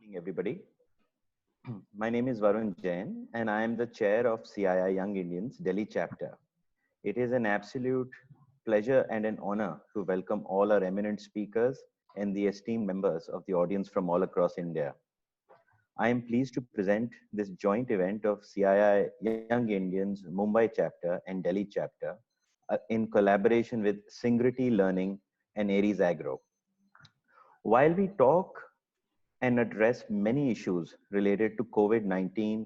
Evening, everybody. My name is Varun Jain, and I am the chair of CII Young Indians Delhi chapter. It is an absolute pleasure and an honor to welcome all our eminent speakers and the esteemed members of the audience from all across India. I am pleased to present this joint event of CII Young Indians Mumbai chapter and Delhi chapter in collaboration with Syngrity Learning and Aries Agro. While we talk and address many issues related to COVID-19,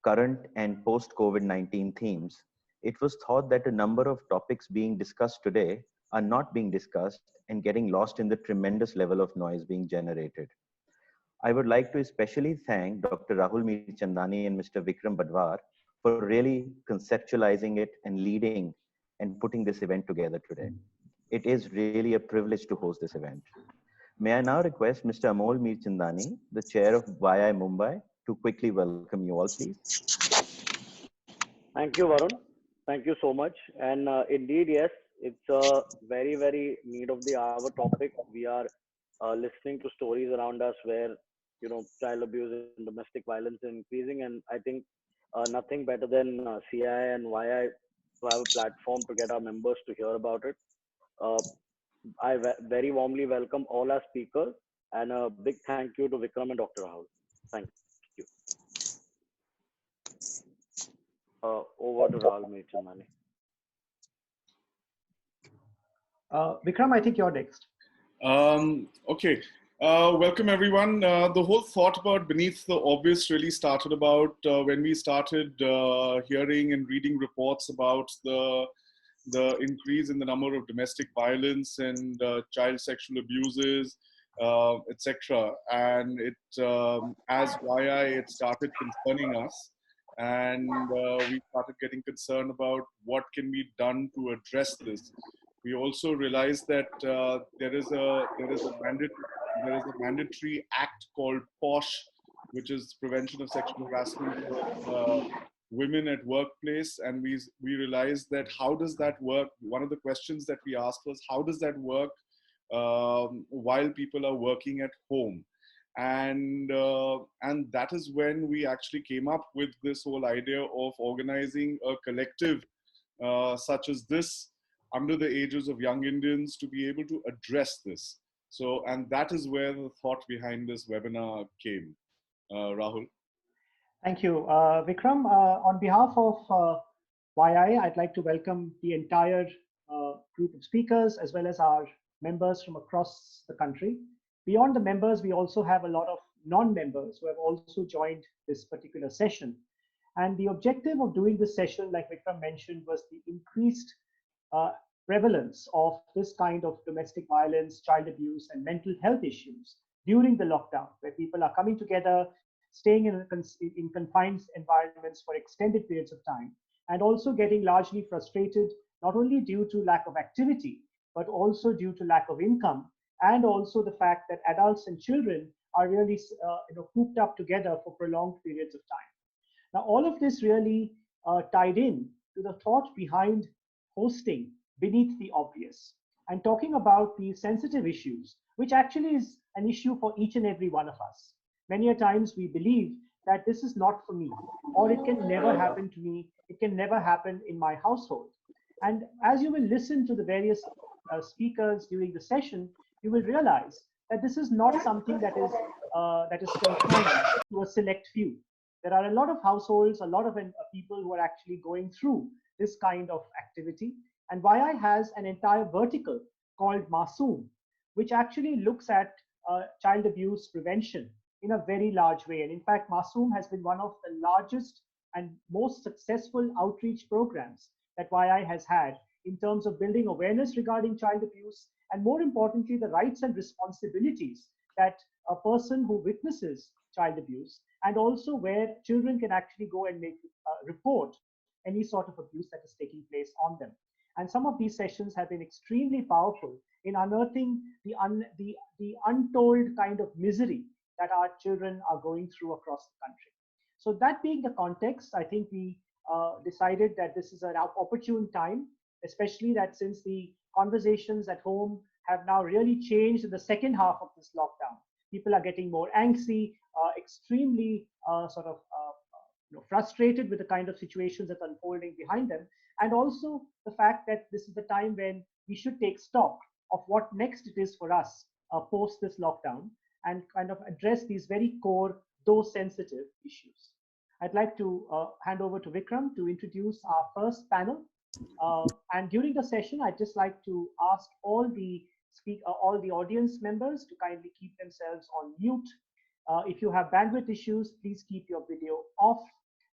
current and post-COVID-19 themes, it was thought that a number of topics being discussed today are not being discussed and getting lost in the tremendous level of noise being generated. I would like to especially thank Dr. Rahul Mirchandani and Mr. Vikram Badhwar for really conceptualizing it and leading and putting this event together today. It is really a privilege to host this event. May I now request Mr. Amol Mirchandani, the chair of YI Mumbai, to quickly welcome you all, please. Thank you, Varun. Thank you so much. And indeed, yes, it's a very, very need of the hour topic. We are listening to stories around us where, child abuse and domestic violence is increasing. And I think nothing better than CI and YI to have a platform to get our members to hear about it. I very warmly welcome all our speakers and a big thank you to Vikram and Dr. Rahul. Thank you. Over to Rahul Mirchandani. Vikram, I think you're next. Okay. Welcome, everyone. The whole thought about Beneath the Obvious really started about when we started hearing and reading reports about the increase in the number of domestic violence and child sexual abuses, etc. And as YI, it started concerning us. And we started getting concerned about what can be done to address this. We also realized that there is a mandatory act called POSH, which is Prevention of Sexual Harassment of Women at Workplace, and we realized that how does that work? One of the questions that we asked was, how does that work while people are working at home? And that is when we actually came up with this whole idea of organizing a collective such as this under the aegis of Young Indians to be able to address this. So, and that is where the thought behind this webinar came. Rahul. Thank you. Vikram, on behalf of YI, I'd like to welcome the entire group of speakers as well as our members from across the country. Beyond the members, we also have a lot of non-members who have also joined this particular session. And the objective of doing this session, like Vikram mentioned, was the increased prevalence of this kind of domestic violence, child abuse, and mental health issues during the lockdown, where people are coming together, staying in confined environments for extended periods of time, and also getting largely frustrated, not only due to lack of activity, but also due to lack of income, and also the fact that adults and children are really cooped up together for prolonged periods of time. Now, all of this really tied in to the thought behind hosting Beneath the Obvious and talking about these sensitive issues, which actually is an issue for each and every one of us. Many a times we believe that this is not for me, or it can never happen to me, it can never happen in my household. And as you will listen to the various speakers during the session, you will realize that this is not something that is confined to a select few. There are a lot of households, a lot of people who are actually going through this kind of activity. And YI has an entire vertical called Masoom, which actually looks at child abuse prevention in a very large way. And in fact, Masoom has been one of the largest and most successful outreach programs that YI has had in terms of building awareness regarding child abuse, and more importantly, the rights and responsibilities that a person who witnesses child abuse, and also where children can actually go and make report any sort of abuse that is taking place on them. And some of these sessions have been extremely powerful in unearthing the untold kind of misery that our children are going through across the country. So that being the context, I think we decided that this is an opportune time, especially that since the conversations at home have now really changed in the second half of this lockdown. People are getting more angsty, extremely frustrated with the kind of situations that are unfolding behind them. And also the fact that this is the time when we should take stock of what next it is for us post this lockdown and kind of address these very core, though sensitive issues. I'd like to hand over to Vikram to introduce our first panel. And during the session, I'd just like to ask all the audience members to kindly keep themselves on mute. If you have bandwidth issues, please keep your video off.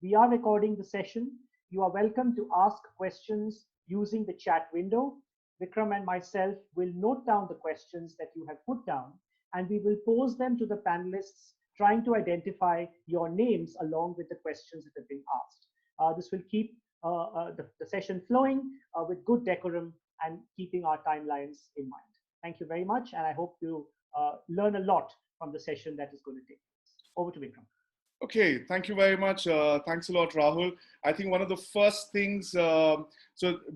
We are recording the session. You are welcome to ask questions using the chat window. Vikram and myself will note down the questions that you have put down, and we will pose them to the panelists, trying to identify your names along with the questions that have been asked. This will keep the session flowing with good decorum and keeping our timelines in mind. Thank you very much, and I hope you learn a lot from the session that is going to take place. Over to Vikram. Okay, thank you very much. Thanks a lot, Rahul. I think one of the first things, so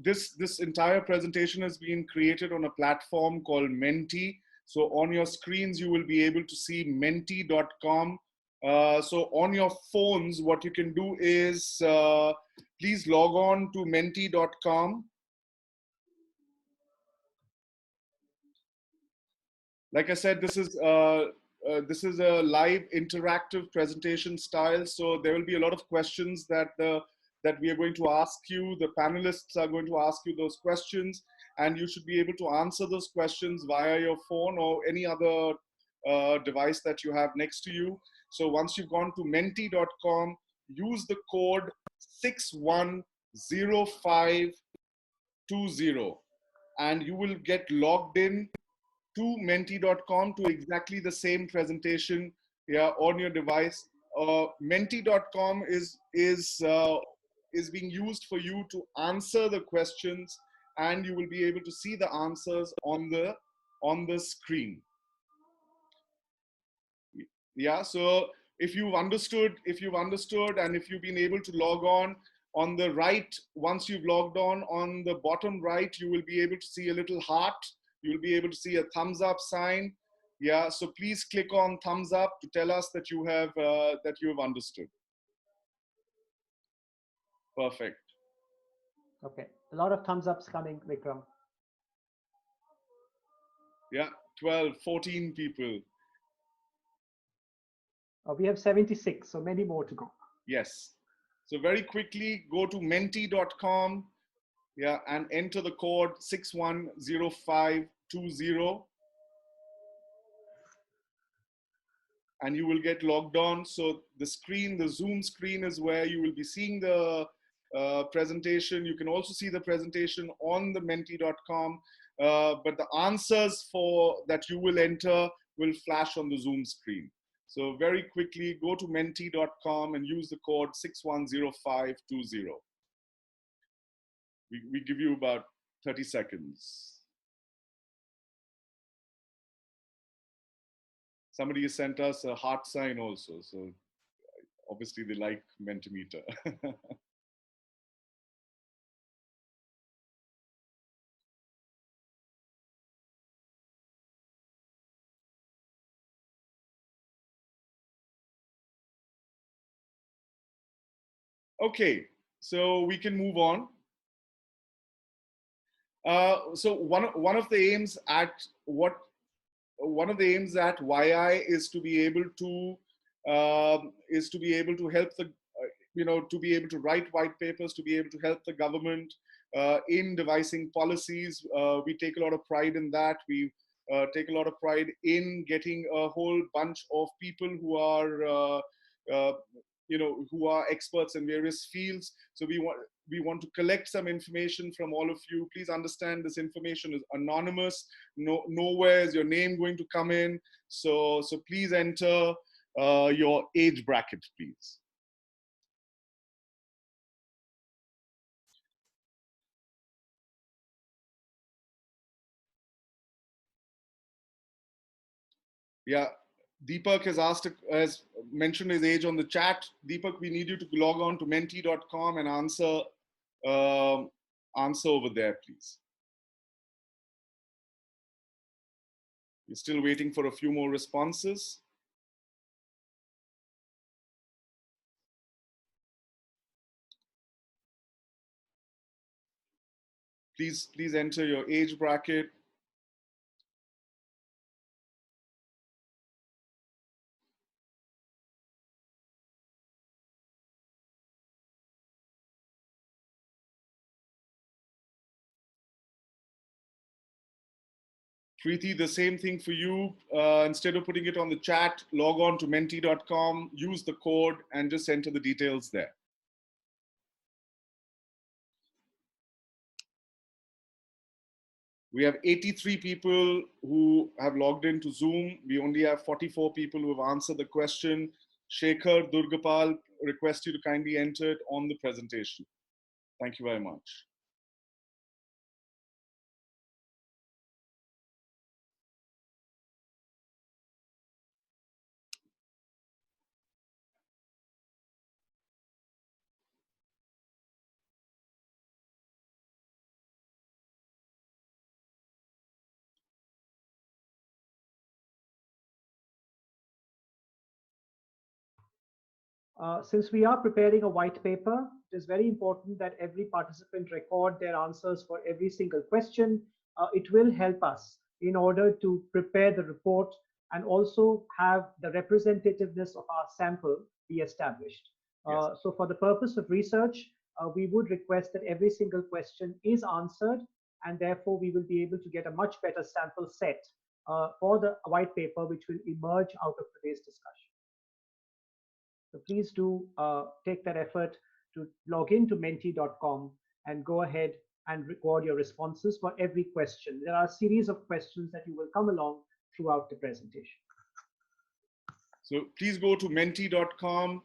this entire presentation has been created on a platform called Menti. So on your screens, you will be able to see menti.com. So on your phones, what you can do is please log on to menti.com. Like I said, this is a live interactive presentation style. So there will be a lot of questions that we are going to ask you. The panelists are going to ask you those questions, and you should be able to answer those questions via your phone or any other device that you have next to you. So once you've gone to menti.com, use the code 610520, and you will get logged in to menti.com to exactly the same presentation on your device. Menti.com is being used for you to answer the questions, and you will be able to see the answers on the screen. Yeah, so if you've understood and if you've been able to log on the right, once you've logged on the bottom right, you will be able to see a little heart. You'll be able to see a thumbs up sign. Yeah, so please click on thumbs up to tell us that you have understood. Perfect. Okay, a lot of thumbs ups coming, Vikram. Yeah, 12, 14 people. We have 76, so many more to go. Yes. So very quickly, go to menti.com. Yeah, and enter the code 610520, and you will get logged on. So the Zoom screen is where you will be seeing the presentation. You can also see the presentation on the menti.com, but the answers that you will enter will flash on the Zoom screen. So very quickly, go to menti.com and use the code 610520. We give you about 30 seconds. Somebody has sent us a heart sign also. So obviously they like Mentimeter. Okay, so we can move on. So one of the aims at YI is to be able to help the to be able to write white papers, to be able to help the government in devising policies. We take a lot of pride in that. We take a lot of pride in getting a whole bunch of people who are who are experts in various fields. So we want to collect some information from all of you. Please understand this information is anonymous. Nowhere is your name going to come in. So please enter your age bracket, please. Yeah, Deepak has mentioned his age on the chat. Deepak, we need you to log on to menti.com and answer over there, please. We're still waiting for a few more responses. Please enter your age bracket. Preeti, the same thing for you. Instead of putting it on the chat, log on to menti.com, use the code, and just enter the details there. We have 83 people who have logged into Zoom. We only have 44 people who have answered the question. Shekhar, Durgapal, request you to kindly enter it on the presentation. Thank you very much. Since we are preparing a white paper, it is very important that every participant record their answers for every single question. It will help us in order to prepare the report and also have the representativeness of our sample be established. Yes. So for the purpose of research, we would request that every single question is answered, and therefore we will be able to get a much better sample set for the white paper, which will emerge out of today's discussion. So please do take that effort to log into menti.com and go ahead and record your responses for every question. There are a series of questions that you will come along throughout the presentation. So please go to menti.com,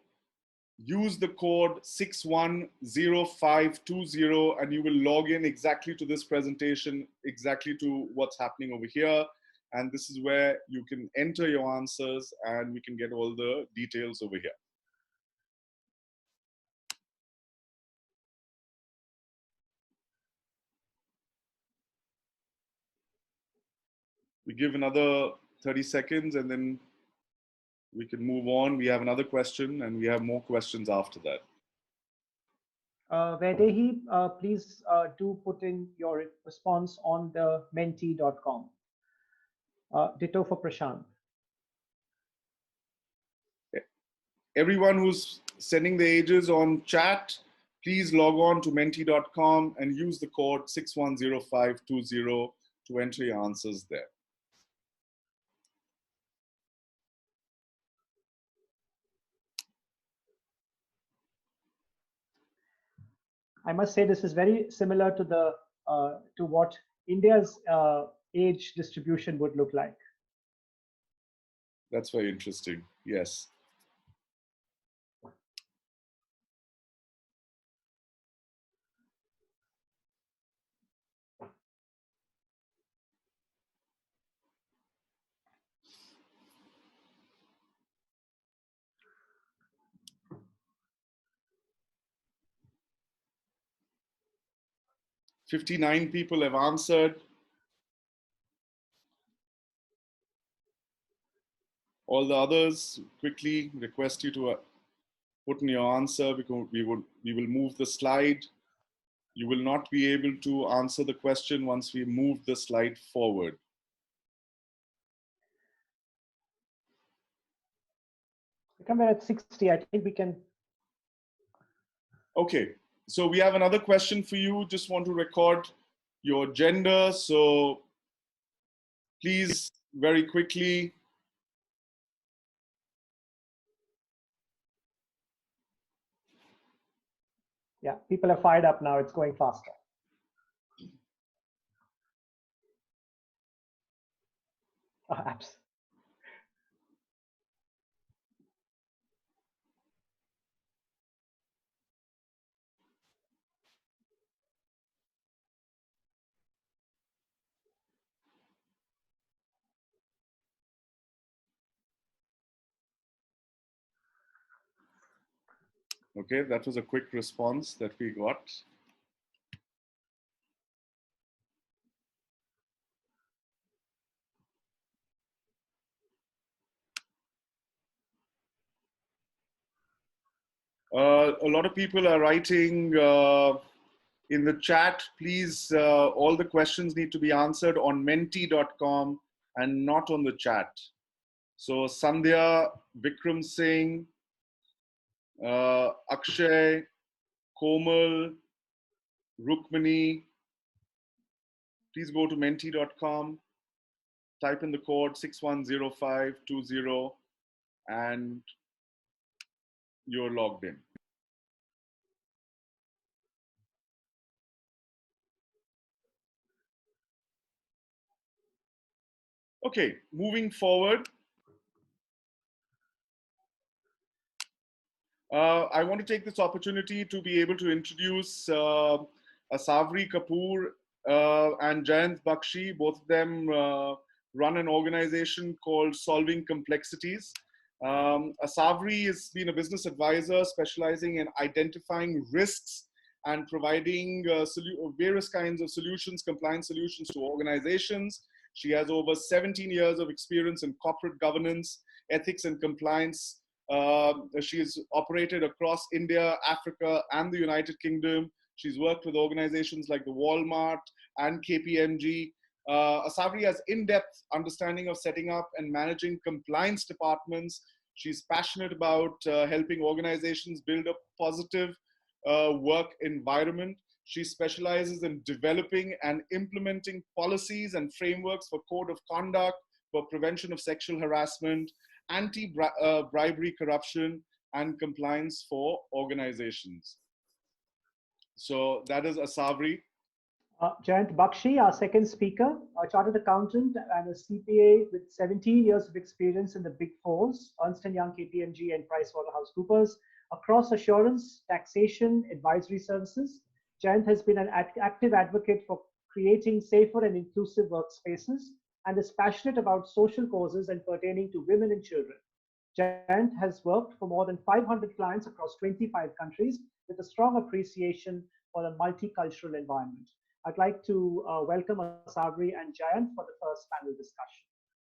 use the code 610520, and you will log in exactly to this presentation, exactly to what's happening over here. And this is where you can enter your answers and we can get all the details over here. We give another 30 seconds and then we can move on. We have another question and we have more questions after that. Vaidehi, please do put in your response on the menti.com. Ditto for Prashant. Everyone who's sending the ages on chat, please log on to menti.com and use the code 610520 to enter your answers there. I must say this is very similar to the to what India's age distribution would look like. That's very interesting. Yes. "59 people have answered. All the others, quickly request you to put in your answer because we will move the slide. You will not be able to answer the question once we move the slide forward. Come at 60, I think we can. Okay, so we have another question for you. Just want to record your gender. So please, very quickly. Yeah, people are fired up now. It's going faster. Perhaps. Okay, that was a quick response that we got. A lot of people are writing in the chat. Please, all the questions need to be answered on menti.com and not on the chat. So Sandhya, Vikram Singh, Akshay, Komal, Rukmani, please go to menti.com, type in the code 610520 and you're logged in. Okay, moving forward. I want to take this opportunity to be able to introduce Asavri Kapoor and Jayant Bakshi. Both of them run an organization called Solving Complexities. Asavri has been a business advisor specializing in identifying risks and providing various kinds of solutions, compliance solutions to organizations. She has over 17 years of experience in corporate governance, ethics and compliance. She's operated across India, Africa, and the United Kingdom. She's worked with organizations like the Walmart and KPMG. Asavri has in-depth understanding of setting up and managing compliance departments. She's passionate about helping organizations build a positive work environment. She specializes in developing and implementing policies and frameworks for code of conduct, for prevention of sexual harassment, anti-bribery, corruption, and compliance for organizations. So that is Asavri. Jayant Bakshi, our second speaker, a chartered accountant and a CPA with 17 years of experience in the Big Fours, Ernst & Young, KPMG, and PricewaterhouseCoopers, across assurance, taxation, advisory services. Jayant has been an active advocate for creating safer and inclusive workspaces and is passionate about social causes and pertaining to women and children. Jayant has worked for more than 500 clients across 25 countries with a strong appreciation for a multicultural environment. I'd like to welcome Asavri and Jayant for the first panel discussion.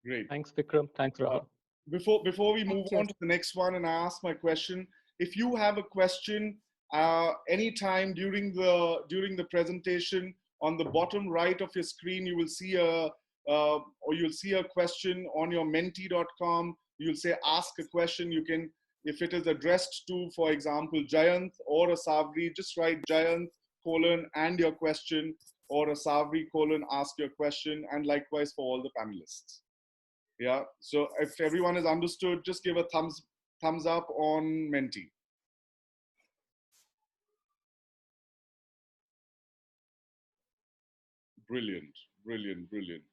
Great. Thanks, Vikram. Thanks, Rahul. Before we move on to the next one and I ask my question, if you have a question anytime during the presentation, on the bottom right of your screen, you will see a question on your menti.com. You'll say ask a question. You can, if it is addressed to, for example, Jayant or Asavri, just write Jayant : and your question, or Asavri : ask your question, and likewise for all the panelists. Yeah, so if everyone is understood, just give a thumbs up on Menti. Brilliant, brilliant, brilliant.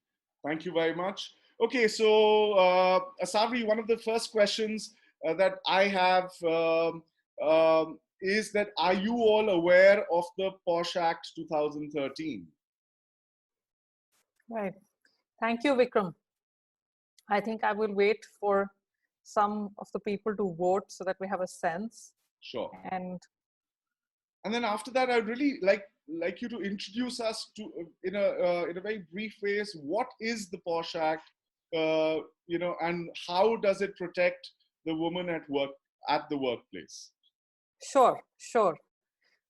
Thank you very much. Okay, so Asavri, one of the first questions that I have is that, are you all aware of the POSH Act 2013? Right. Thank you, Vikram. I think I will wait for some of the people to vote so that we have a sense. Sure. And then after that, I'd really like you to introduce us to, in a very brief ways, what is the POSH Act, and how does it protect the woman at the workplace? Sure.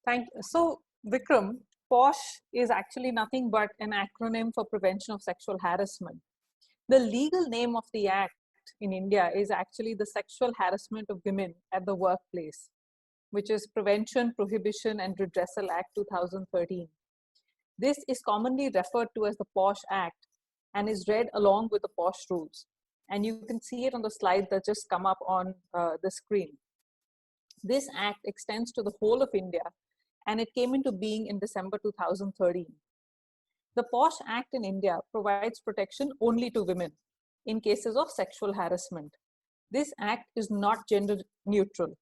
Thank you. So, Vikram, POSH is actually nothing but an acronym for Prevention of Sexual Harassment. The legal name of the act in India is actually the Sexual Harassment of Women at the Workplace, which is Prevention, Prohibition and Redressal Act 2013. This is commonly referred to as the POSH Act and is read along with the POSH rules. And you can see it on the slide that just come up on the screen. This act extends to the whole of India, and it came into being in December 2013. The POSH Act in India provides protection only to women in cases of sexual harassment. This act is not gender neutral.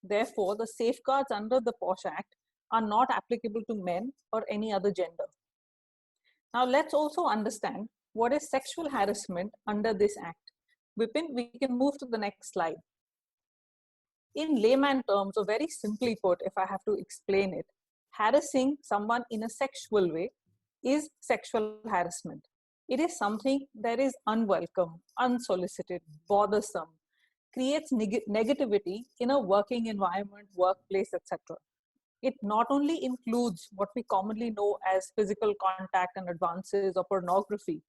Therefore, the safeguards under the POSH Act are not applicable to men or any other gender. Now, let's also understand what is sexual harassment under this act. Vipin, we can move to the next slide. In layman terms, or very simply put, if I have to explain it, harassing someone in a sexual way is sexual harassment. It is something that is unwelcome, unsolicited, bothersome, creates negativity in a working environment, workplace, etc. It not only includes what we commonly know as physical contact and advances or pornography,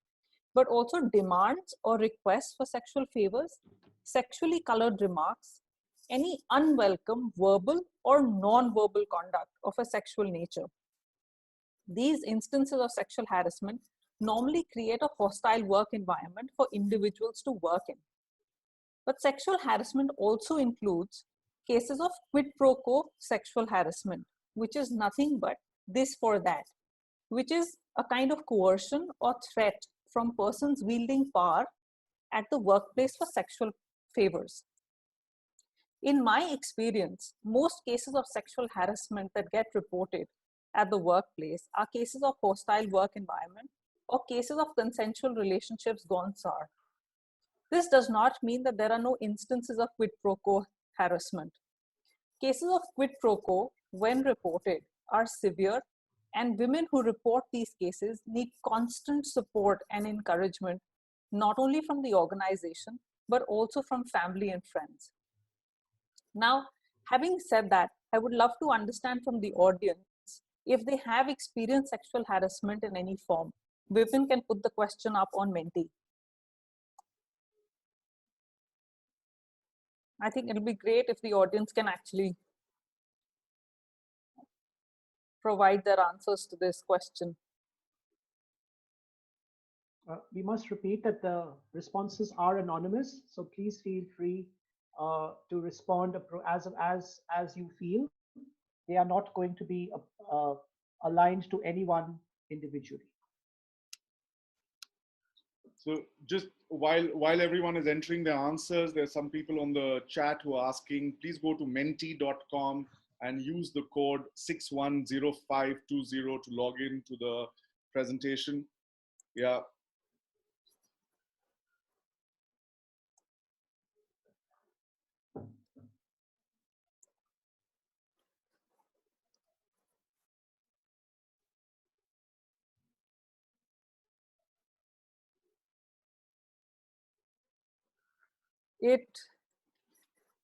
but also demands or requests for sexual favors, sexually colored remarks, any unwelcome verbal or non-verbal conduct of a sexual nature. These instances of sexual harassment normally create a hostile work environment for individuals to work in. But sexual harassment also includes cases of quid pro quo sexual harassment, which is nothing but this for that, which is a kind of coercion or threat from persons wielding power at the workplace for sexual favors. In my experience, most cases of sexual harassment that get reported at the workplace are cases of hostile work environment or cases of consensual relationships gone sour. This does not mean that there are no instances of quid pro quo harassment. Cases of quid pro quo, when reported, are severe, and women who report these cases need constant support and encouragement, not only from the organization, but also from family and friends. Now, having said that, I would love to understand from the audience if they have experienced sexual harassment in any form. Women can put the question up on Menti. I think it'll be great if the audience can actually provide their answers to this question. We must repeat that the responses are anonymous, so please feel free to respond as you feel. They are not going to be aligned to anyone individually. So just while everyone is entering their answers, there's some people on the chat who are asking, please go to menti.com and use the code 610520 to log in to the presentation. Yeah.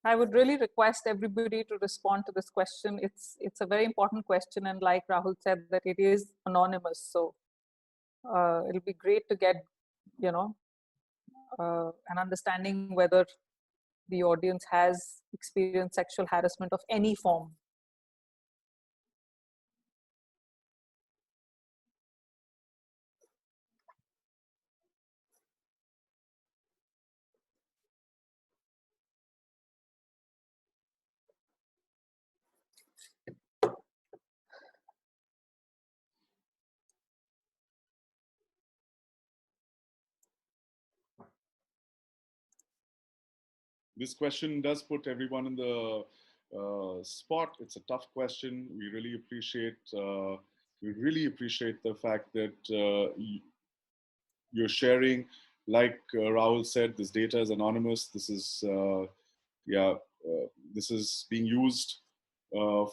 I would really request everybody to respond to this question. It's a very important question, and like Rahul said, that it is anonymous. So it'll be great to get, an understanding whether the audience has experienced sexual harassment of any form. This question does put everyone in the spot. It's a tough question. We really appreciate the fact that you're sharing. Like Rahul said, this data is anonymous. This is this is being used to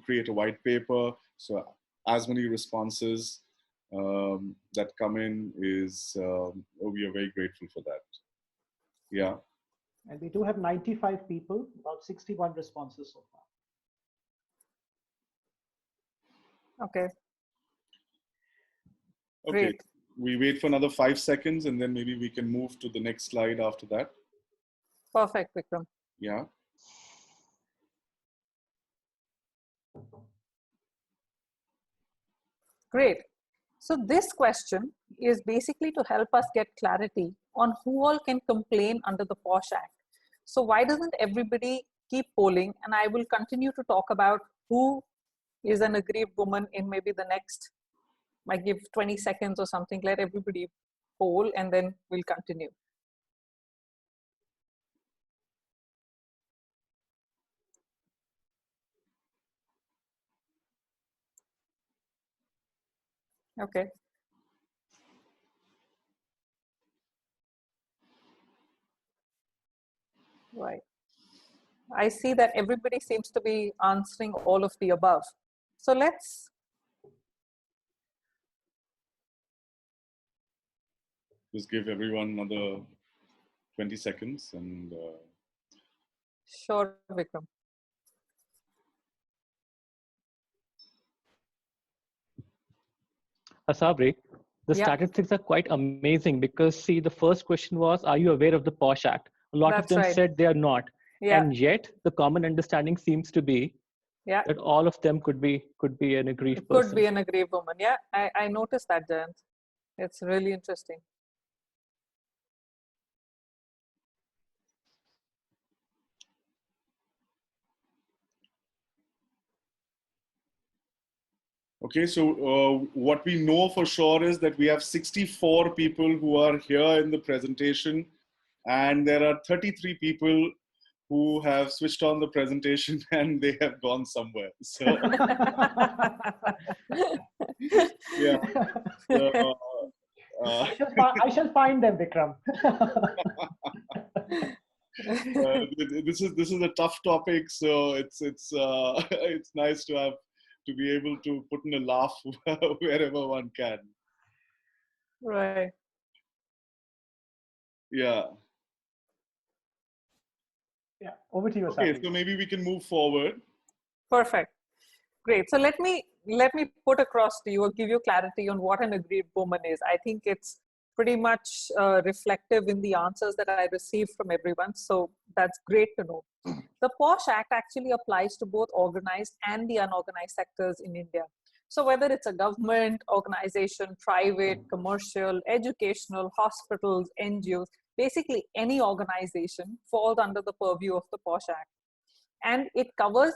create a white paper. So as many responses that come in is we are very grateful for that. Yeah. And we do have 95 people, about 61 responses so far. Okay. Okay. Great. We wait for another 5 seconds and then maybe we can move to the next slide after that. Perfect, Vikram. Yeah. Great. So this question is basically to help us get clarity on who all can complain under the POSH Act. So why doesn't everybody keep polling? And I will continue to talk about who is an aggrieved woman in maybe the next, I give 20 seconds or something, let everybody poll and then we'll continue. Okay. Right. I see that everybody seems to be answering all of the above. So let's. just give everyone another 20 seconds and Sure, Vikram. Sabri, the Yeah. statistics are quite amazing because see, the first question was, are you aware of the POSH Act? A lot of That's them right. said they are not. Yeah. And yet the common understanding seems to be Yeah. that all of them could be an aggrieved It could person. be an aggrieved woman. Yeah, I noticed that, Jain. It's really interesting. okay, so what we know for sure is that we have 64 people who are here in the presentation, and there are 33 people who have switched on the presentation and they have gone somewhere. So, yeah. So, I shall find them, Vikram. this is a tough topic, so it's it's nice to be able to put in a laugh wherever one can. Right. Yeah. Yeah, over to you, Okay, Sabri. so maybe we can move forward. Perfect. Great. So let me put across to you or give you clarity on what an aggrieved woman is. I think it's pretty much reflective in the answers that I received from everyone. So that's great to know. The POSH Act actually applies to both organized and the unorganized sectors in India. So whether it's a government, organization, private, commercial, educational, hospitals, NGOs, basically any organization falls under the purview of the POSH Act. And it covers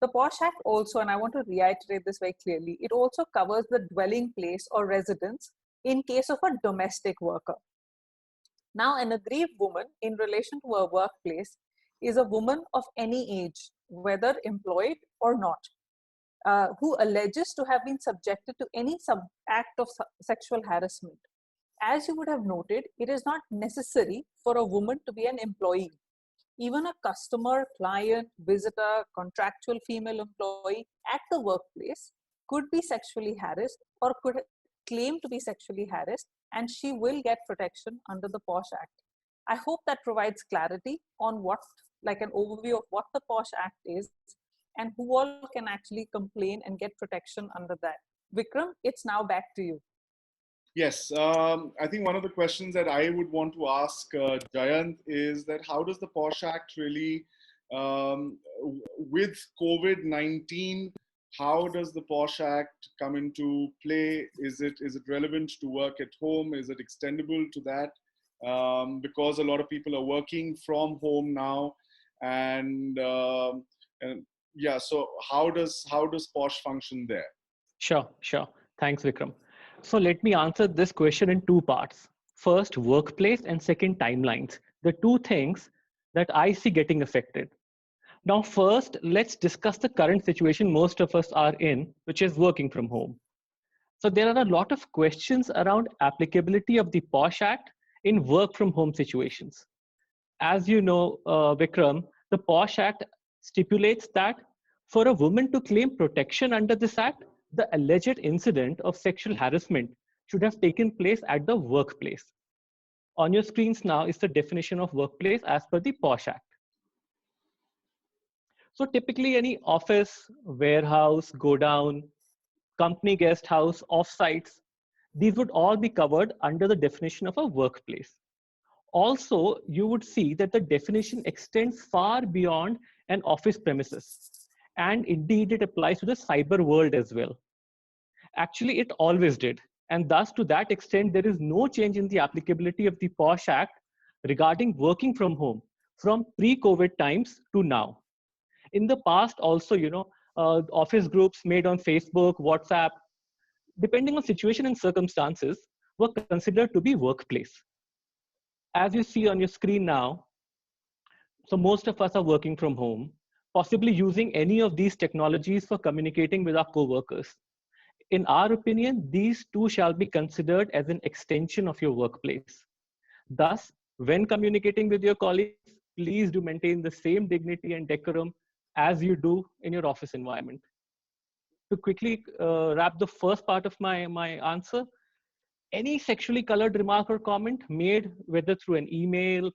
the POSH Act also, and I want to reiterate this very clearly, it also covers the dwelling place or residence in case of a domestic worker. Now, an aggrieved woman in relation to a workplace is a woman of any age, whether employed or not, who alleges to have been subjected to any act of sexual harassment. As you would have noted, it is not necessary for a woman to be an employee. Even a customer, client, visitor, contractual female employee at the workplace could be sexually harassed or could claim to be sexually harassed, and she will get protection under the POSH Act. I hope that provides clarity on what, like an overview of what the POSH Act is and who all can actually complain and get protection under that. Vikram, it's now back to you. Yes, I think one of the questions that I would want to ask Jayant is that how does the POSH Act really, with COVID-19, how does the POSH Act come into play? Is it relevant to work at home? Is it extendable to that? Because a lot of people are working from home now, and yeah, so how does POSH function there? Sure. Thanks, Vikram. So let me answer this question in two parts. First, workplace, and second, timelines. The two things that I see getting affected. Now, first, let's discuss the current situation most of us are in, which is working from home. So there are a lot of questions around applicability of the POSH Act in work from home situations. As you know, Vikram, the POSH Act stipulates that for a woman to claim protection under this act, the alleged incident of sexual harassment should have taken place at the workplace. On your screens now is the definition of workplace as per the POSH Act. So typically any office, warehouse, godown, company guest house, offsites, these would all be covered under the definition of a workplace. Also, you would see that the definition extends far beyond an office premises. And indeed, it applies to the cyber world as well. Actually, it always did. And thus, to that extent, there is no change in the applicability of the POSH Act regarding working from home from pre-COVID times to now. In the past also, office groups made on Facebook, WhatsApp, depending on situation and circumstances, were considered to be workplace. As you see on your screen now, so most of us are working from home, possibly using any of these technologies for communicating with our co-workers. In our opinion, these two shall be considered as an extension of your workplace. Thus, when communicating with your colleagues, please do maintain the same dignity and decorum as you do in your office environment. To quickly wrap the first part of my answer, Any sexually colored remark or comment made, whether through an email,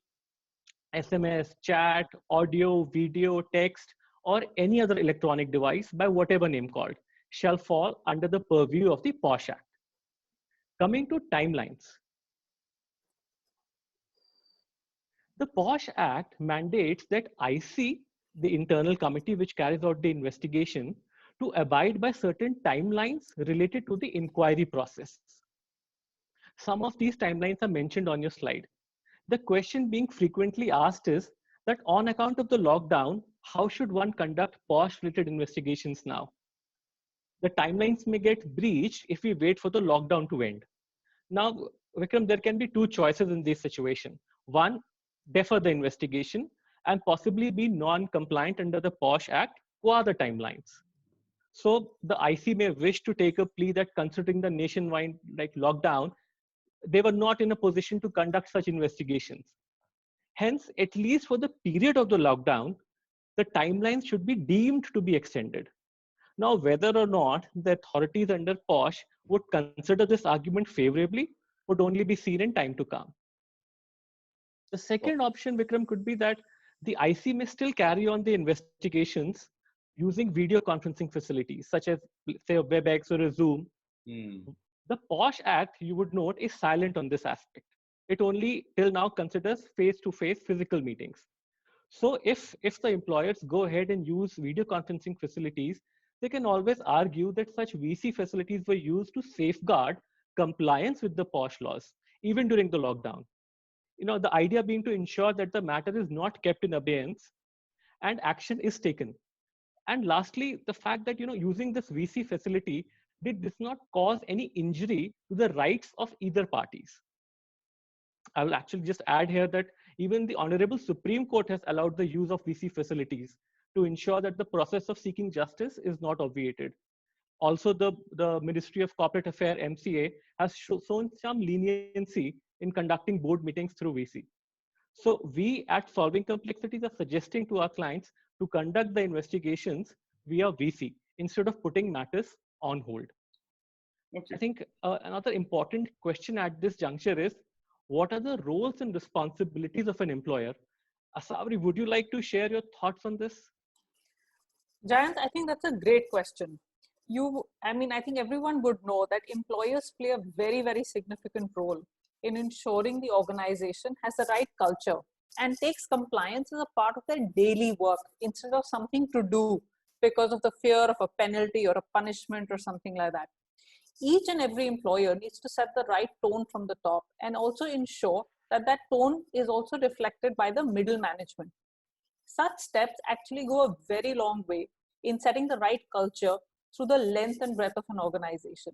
SMS, chat, audio, video, text, or any other electronic device by whatever name called, shall fall under the purview of the POSH Act. Coming to timelines. The POSH Act mandates that IC, the internal committee which carries out the investigation, to abide by certain timelines related to the inquiry process. Some of these timelines are mentioned on your slide. The question being frequently asked is that on account of the lockdown, how should one conduct POSH-related investigations now? The timelines may get breached if we wait for the lockdown to end. Now, Vikram, there can be two choices in this situation. One, defer the investigation and possibly be non-compliant under the POSH Act qua the timelines. So the IC may wish to take a plea that considering the nationwide lockdown, they were not in a position to conduct such investigations. Hence, at least for the period of the lockdown, the timelines should be deemed to be extended. Now, whether or not the authorities under POSH would consider this argument favorably would only be seen in time to come. The second option, Vikram, could be that the IC may still carry on the investigations using video conferencing facilities, such as, say, a WebEx or a Zoom. The POSH Act, you would note, is silent on this aspect. It only till now considers face-to-face physical meetings. So if the employers go ahead and use video conferencing facilities, they can always argue that such VC facilities were used to safeguard compliance with the POSH laws, even during the lockdown. The idea being to ensure that the matter is not kept in abeyance and action is taken. And lastly, the fact that, using this VC facility did this not cause any injury to the rights of either parties. I will actually just add here that even the Honorable Supreme Court has allowed the use of VC facilities to ensure that the process of seeking justice is not obviated. Also, the Ministry of Corporate Affairs, MCA, has shown some leniency in conducting board meetings through VC. So we at Solving Complexities are suggesting to our clients to conduct the investigations via VC instead of putting matters on hold. Okay. I think another important question at this juncture is, what are the roles and responsibilities of an employer? Asavri, would you like to share your thoughts on this? Jain, I think that's a great question. I think everyone would know that employers play a very, very significant role in ensuring the organization has the right culture and takes compliance as a part of their daily work instead of something to do because of the fear of a penalty or a punishment or something like that. Each and every employer needs to set the right tone from the top and also ensure that that tone is also reflected by the middle management. Such steps actually go a very long way in setting the right culture through the length and breadth of an organization.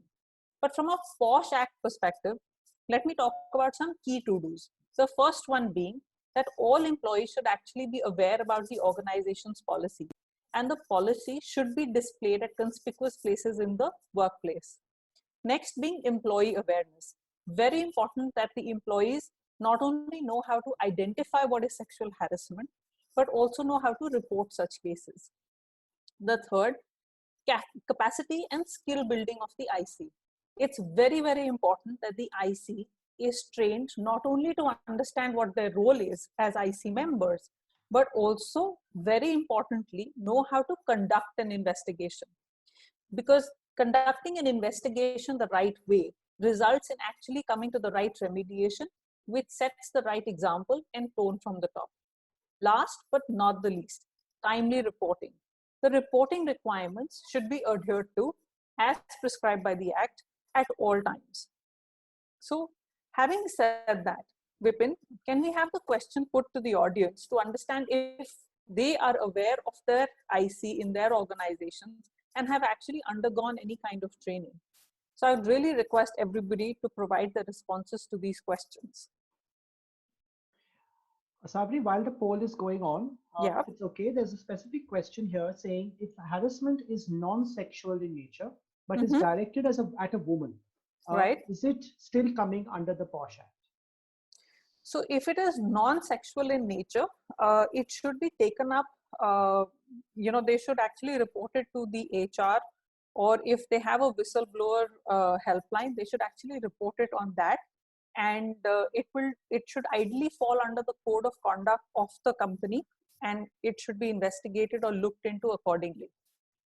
But from a POSH Act perspective, let me talk about some key to-dos. The first one being that all employees should actually be aware about the organization's policy, and the policy should be displayed at conspicuous places in the workplace. Next being employee awareness. Very important that the employees not only know how to identify what is sexual harassment, but also know how to report such cases. The third, capacity and skill building of the IC. It's very, very important that the IC is trained not only to understand what their role is as IC members, but also, very importantly, know how to conduct an investigation. Because conducting an investigation the right way results in actually coming to the right remediation, which sets the right example and tone from the top. Last but not the least, timely reporting. The reporting requirements should be adhered to as prescribed by the Act at all times. So, having said that, Vipin, can we have the question put to the audience to understand if they are aware of their IC in their organizations and have actually undergone any kind of training? So I would really request everybody to provide the responses to these questions. Sabri, while the poll is going on, if it's okay, there's a specific question here saying if harassment is non-sexual in nature, but is directed at a woman, right? Is it still coming under the POSH Act? So if it is non-sexual in nature, it should be taken up, they should actually report it to the HR or if they have a whistleblower helpline, they should actually report it on that, and it should ideally fall under the code of conduct of the company, and it should be investigated or looked into accordingly.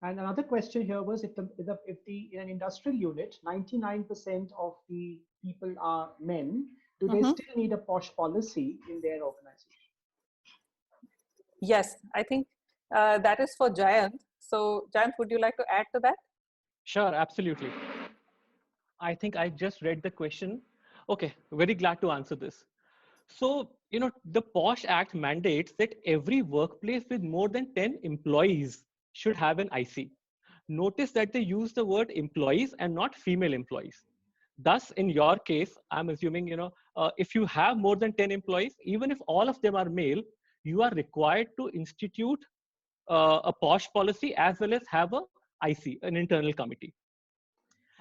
And another question here was if in an industrial unit, 99% of the people are men, do they still need a POSH policy in their organization? Yes, I think that is for Jain. So Jain, would you like to add to that? Sure, absolutely. I think I just read the question. Okay, very glad to answer this. So, the POSH Act mandates that every workplace with more than 10 employees should have an IC. Notice that they use the word employees and not female employees. Thus, in your case, I'm assuming, if you have more than 10 employees, even if all of them are male, you are required to institute a POSH policy as well as have a IC, an internal committee.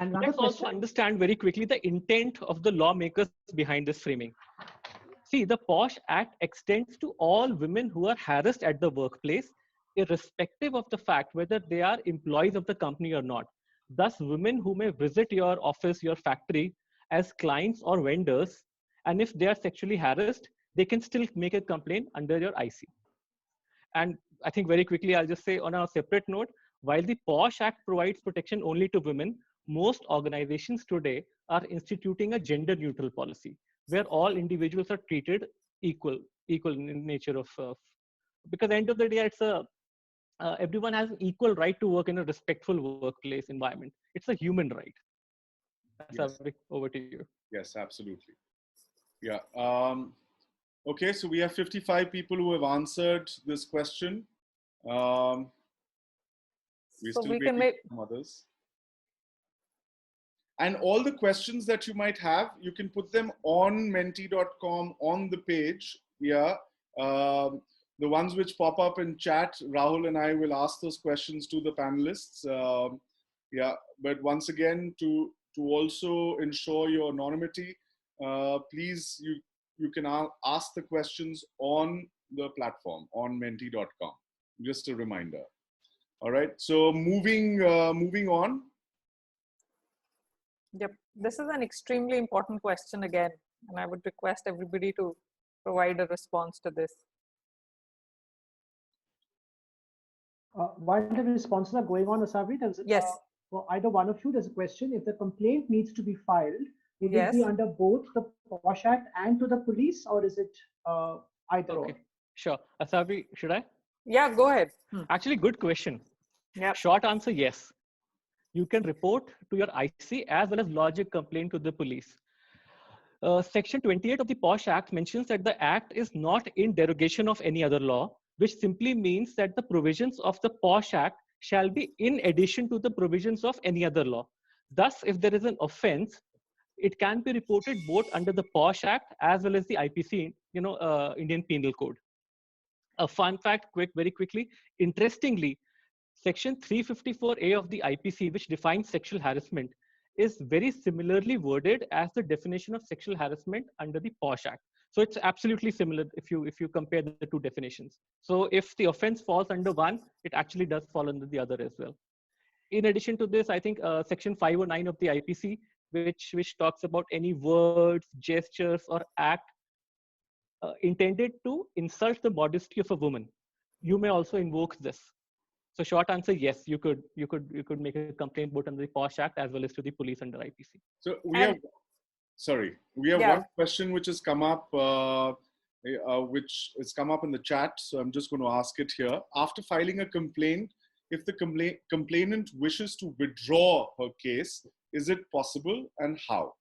And let's also understand very quickly the intent of the lawmakers behind this framing. See, the POSH Act extends to all women who are harassed at the workplace, irrespective of the fact whether they are employees of the company or not. Thus, women who may visit your office, your factory as clients or vendors, and if they are sexually harassed, they can still make a complaint under your IC. And I think very quickly, I'll just say on a separate note, while the POSH Act provides protection only to women, most organizations today are instituting a gender neutral policy where all individuals are treated equal in nature of, because at the end of the day, it's everyone has an equal right to work in a respectful workplace environment. It's a human right. Yes. Over to you. Yes, absolutely. Yeah. Okay, so we have 55 people who have answered this question. We're so still we waiting can make for others. And all the questions that you might have, you can put them on menti.com on the page. Yeah. The ones which pop up in chat, Rahul and I will ask those questions to the panelists. Yeah. But once again, to also ensure your anonymity, please, you can ask the questions on the platform on menti.com. Just a reminder. All right. So moving on. Yep, this is an extremely important question again, and I would request everybody to provide a response to this. While the responses are going on, Asabri, yes. For either one of you, there's a question. If the complaint needs to be filed, will it be under both the POSH Act and to the police, or is it either or? Sure. Asabri, should I? Yeah, go ahead. Actually, good question. Yeah. Short answer, yes. You can report to your IC as well as lodge a complaint to the police. Section 28 of the POSH Act mentions that the Act is not in derogation of any other law, which simply means that the provisions of the POSH Act shall be in addition to the provisions of any other law. Thus, if there is an offense, it can be reported both under the POSH Act as well as the IPC, Indian Penal Code. A fun fact, very quickly, interestingly, Section 354A of the IPC, which defines sexual harassment, is very similarly worded as the definition of sexual harassment under the POSH Act. So it's absolutely similar if you compare the two definitions. So if the offense falls under one, it actually does fall under the other as well. In addition to this, I think Section 509 of the IPC, which talks about any words, gestures, or act intended to insult the modesty of a woman, you may also invoke this. So short answer, yes, you could make a complaint both under the POSH Act as well as to the police under IPC. So we have one question which has come up, which has come up in the chat. So I'm just going to ask it here. After filing a complaint, if the complainant wishes to withdraw her case, is it possible, and how?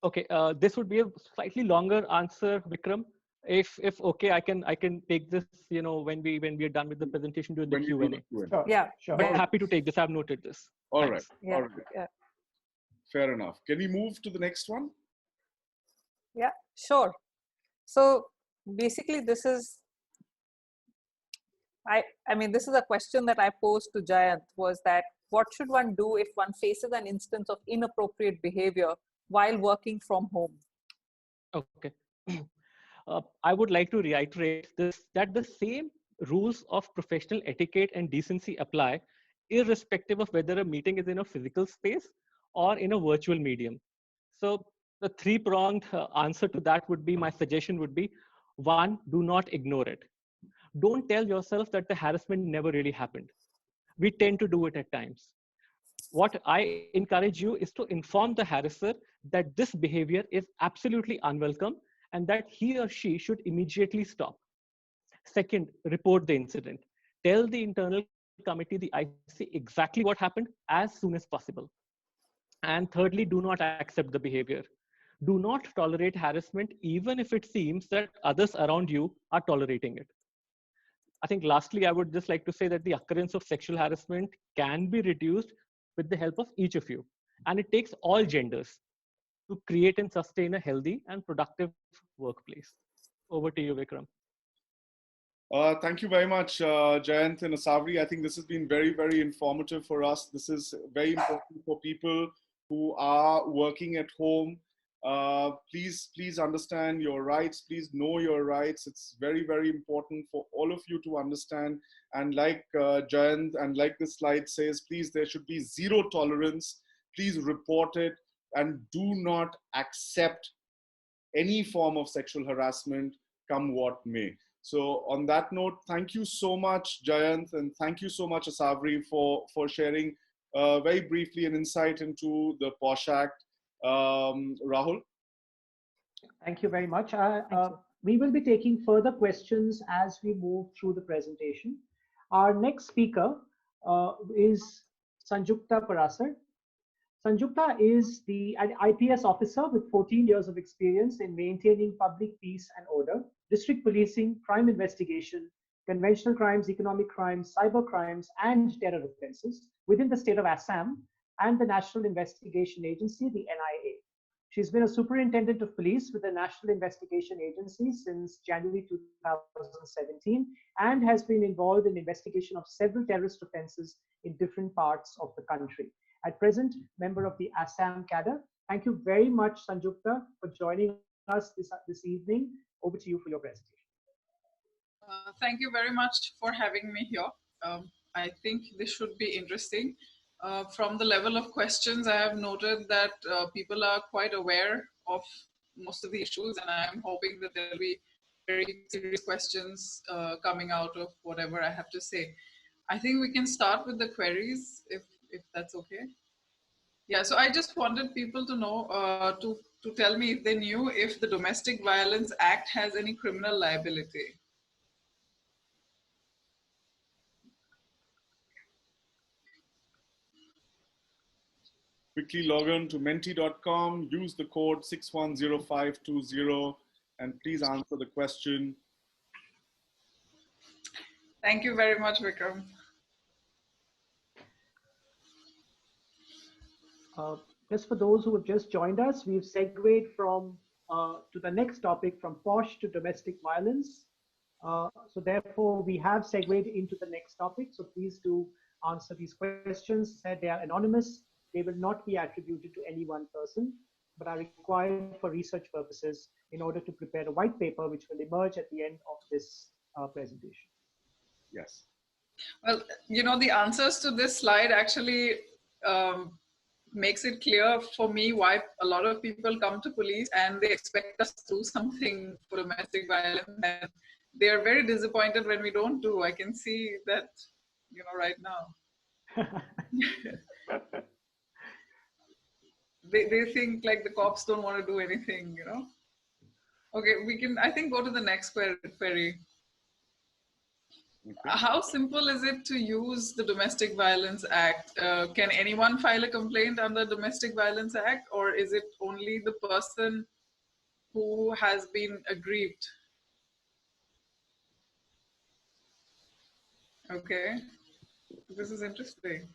Okay, this would be a slightly longer answer, Vikram. If okay, I can take this, when we are done with the presentation during the Q&A. Sure. Yeah, sure. But happy to take this. I've noted this. All right. Yeah. All right. Yeah. Fair enough. Can we move to the next one? Yeah, sure. So basically, this is this is a question that I posed to Jayanth, was that what should one do if one faces an instance of inappropriate behavior while working from home? Okay. I would like to reiterate this, that the same rules of professional etiquette and decency apply irrespective of whether a meeting is in a physical space or in a virtual medium. So the three-pronged answer to that would be, my suggestion would be, one, do not ignore it. Don't tell yourself that the harassment never really happened. We tend to do it at times. What I encourage you is to inform the harasser that this behavior is absolutely unwelcome and that he or she should immediately stop. Second, report the incident. Tell the internal committee, the IC, exactly what happened as soon as possible. And thirdly, do not accept the behavior. Do not tolerate harassment, even if it seems that others around you are tolerating it. I think lastly, I would just like to say that the occurrence of sexual harassment can be reduced with the help of each of you. And it takes all genders to create and sustain a healthy and productive workplace. Over to you, Vikram. Thank you very much, Jayant and Asavri. I think this has been very, very informative for us. This is very important for people who are working at home. Please understand your rights. Please know your rights. It's very, very important for all of you to understand. And like Jayant and like this slide says, please, there should be zero tolerance. Please report it and do not accept any form of sexual harassment, come what may. So on that note, thank you so much, Jayant, and thank you so much, Asavri, for sharing very briefly an insight into the POSH Act. Rahul? Thank you very much. We will be taking further questions as we move through the presentation. Our next speaker is Sanjukta Parasar. Sanjukta is an IPS officer with 14 years of experience in maintaining public peace and order, district policing, crime investigation, conventional crimes, economic crimes, cyber crimes, and terror offenses within the state of Assam and the National Investigation Agency, the NIA. She's been a superintendent of police with the National Investigation Agency since January 2017 and has been involved in investigation of several terrorist offenses in different parts of the country. At present, member of the Assam cadre. Thank you very much, Sanjukta, for joining us this evening. Over to you for your presentation. Thank you very much for having me here. I think this should be interesting. From the level of questions, I have noted that people are quite aware of most of the issues, and I'm hoping that there will be very serious questions coming out of whatever I have to say. I think we can start with the queries, if that's okay. Yeah, so I just wanted people to know, to tell me if they knew if the Domestic Violence Act has any criminal liability. Quickly log on to menti.com, use the code 610520, and please answer the question. Thank you very much, Vikram. Just for those who have just joined us, we've segued from to the next topic, from POSH to domestic violence. So therefore, we have segued into the next topic. So please do answer these questions. They are anonymous. They will not be attributed to any one person, but are required for research purposes in order to prepare a white paper, which will emerge at the end of this presentation. Yes. Well, you know, the answers to this slide actually makes it clear for me why a lot of people come to police and they expect us to do something for domestic violence, and they are very disappointed when we don't do. I can see that, you know, right now. They think like the cops don't want to do anything, you know. Okay, we can, I think, go to the next query. Okay. How simple is it to use the Domestic Violence Act? Can anyone file a complaint under Domestic Violence Act, or is it only the person who has been aggrieved? Okay, this is interesting.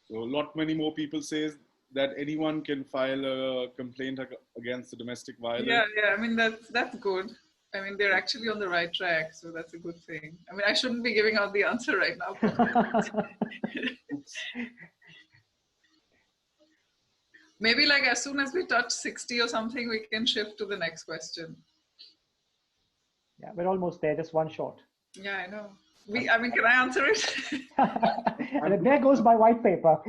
So many more people say that anyone can file a complaint against the domestic violence. Yeah. I mean, that's good. I mean, they're actually on the right track, so that's a good thing. I mean, I shouldn't be giving out the answer right now. Maybe like as soon as we touch 60 or something, we can shift to the next question. Yeah, we're almost there, just one short. Yeah, I know. I mean, can I answer it? And there goes my white paper.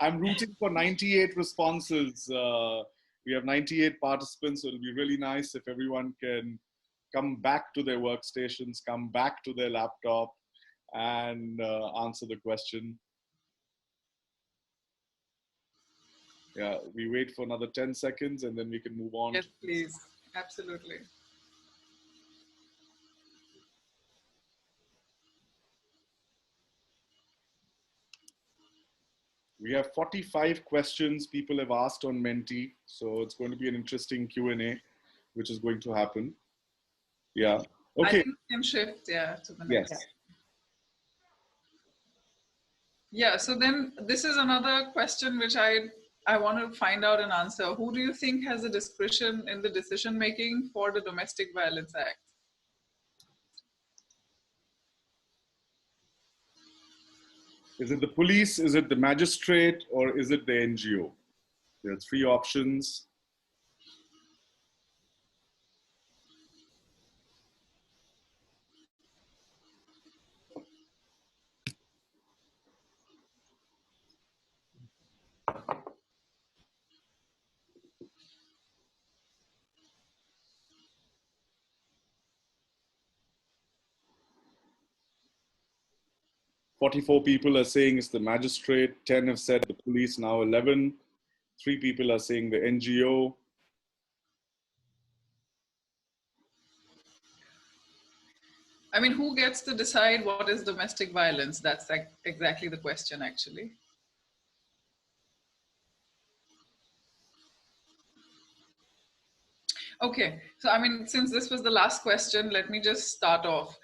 I'm rooting for 98 responses. We have 98 participants, so it'll be really nice if everyone can come back to their workstations, come back to their laptop, and answer the question. Yeah, we wait for another 10 seconds and then we can move on. Yes, please. Absolutely. We have 45 questions people have asked on Menti, so it's going to be an interesting Q&A, which is going to happen. Yeah. Okay. I think we can shift, yeah, to the next. Yes. Yeah, so then this is another question which I want to find out and answer. Who do you think has the discretion in the decision making for the Domestic Violence Act? Is it the police, is it the magistrate, or is it the NGO? There are three options. "44 people are saying it's the magistrate, 10 have said the police, now 11. 3 people are saying the NGO. I mean, who gets to decide what is domestic violence? That's like exactly the question, actually. Okay, so I mean, since this was the last question, let me just start off.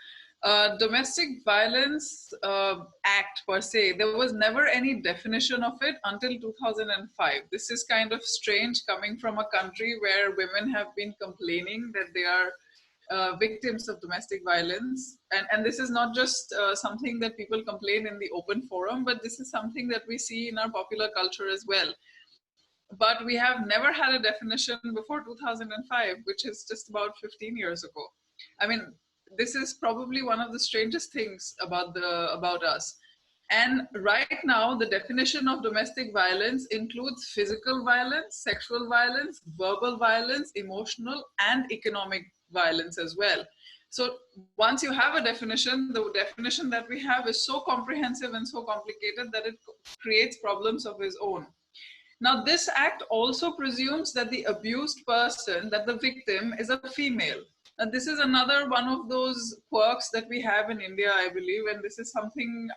Domestic Violence Act per se, there was never any definition of it until 2005. This is kind of strange coming from a country where women have been complaining that they are victims of domestic violence. And this is not just something that people complain in the open forum, but this is something that we see in our popular culture as well. But we have never had a definition before 2005, which is just about 15 years ago. I mean, this is probably one of the strangest things about us. And right now, the definition of domestic violence includes physical violence, sexual violence, verbal violence, emotional and economic violence as well. So once you have a definition, the definition that we have is so comprehensive and so complicated that it creates problems of its own. Now, this act also presumes that the abused person, that the victim, is a female. And this is another one of those quirks that we have in India, I believe, and this is something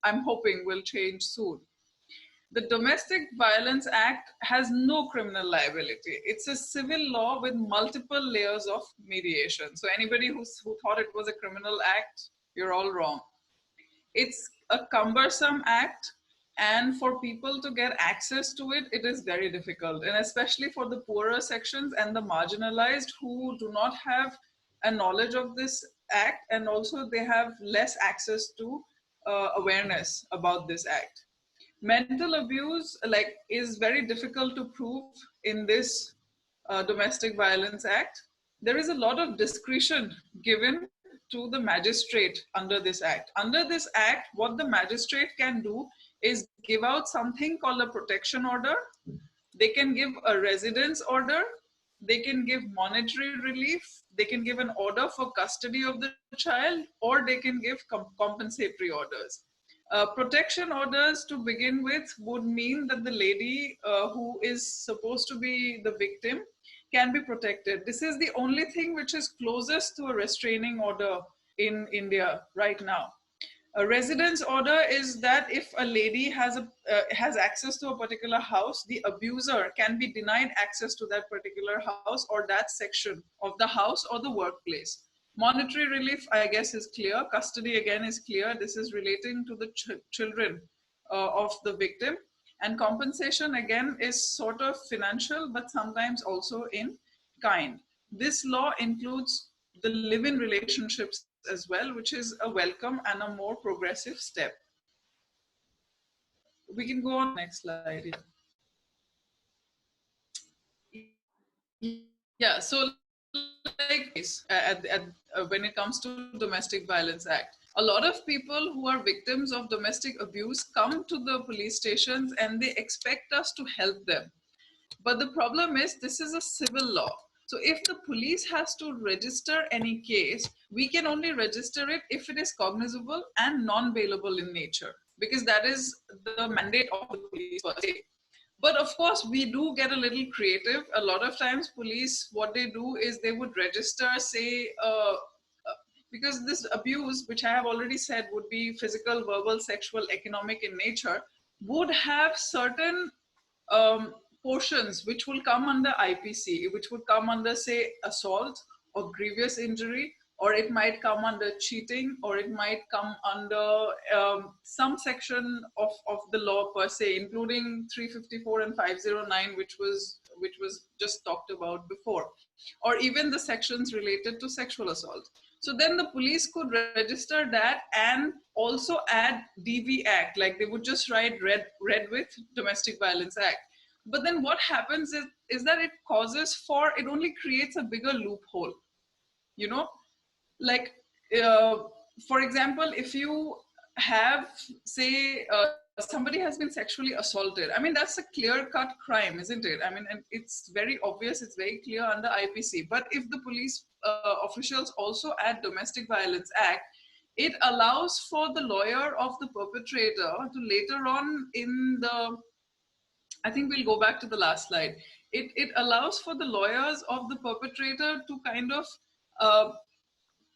I'm hoping will change soon. The Domestic Violence Act has no criminal liability. It's a civil law with multiple layers of mediation. So anybody who thought it was a criminal act, you're all wrong. It's a cumbersome act. And for people to get access to it, it is very difficult. And especially for the poorer sections and the marginalized who do not have a knowledge of this act, and also they have less access to awareness about this act. Mental abuse is very difficult to prove in this Domestic Violence Act. There is a lot of discretion given to the magistrate under this act. Under this act, what the magistrate can do is give out something called a protection order. They can give a residence order. They can give monetary relief. They can give an order for custody of the child, or they can give compensatory orders. Protection orders to begin with would mean that the lady who is supposed to be the victim can be protected. This is the only thing which is closest to a restraining order in India right now. A residence order is that if a lady has access to a particular house, the abuser can be denied access to that particular house or that section of the house or the workplace. Monetary relief, I guess, is clear. Custody, again, is clear. This is relating to the children of the victim. And compensation, again, is sort of financial, but sometimes also in kind. This law includes the live-in relationships as well, which is a welcome and a more progressive step. We can go on next slide. Yeah, so like when it comes to Domestic Violence Act, a lot of people who are victims of domestic abuse come to the police stations and they expect us to help them. But the problem is, this is a civil law. So if the police has to register any case, we can only register it if it is cognizable and non-bailable in nature, because that is the mandate of the police per se. But of course, we do get a little creative. A lot of times, police, what they do is they would register, say, because this abuse, which I have already said would be physical, verbal, sexual, economic in nature, would have certain um, portions which will come under IPC, which would come under, say, assault or grievous injury, or it might come under cheating, or it might come under some section of the law per se, including 354 and 509, which was just talked about before, or even the sections related to sexual assault. So then the police could register that and also add DV Act, like they would just write red with Domestic Violence Act. But then what happens is that it only creates a bigger loophole, you know, like uh, for example, if you have, say, somebody has been sexually assaulted, I mean, that's a clear cut crime, isn't it? I mean, and it's very obvious, it's very clear under IPC. But if the police officials also add Domestic Violence Act, it allows for the lawyer of the perpetrator to later on in the, I think we'll go back to the last slide. It allows for the lawyers of the perpetrator to kind of uh,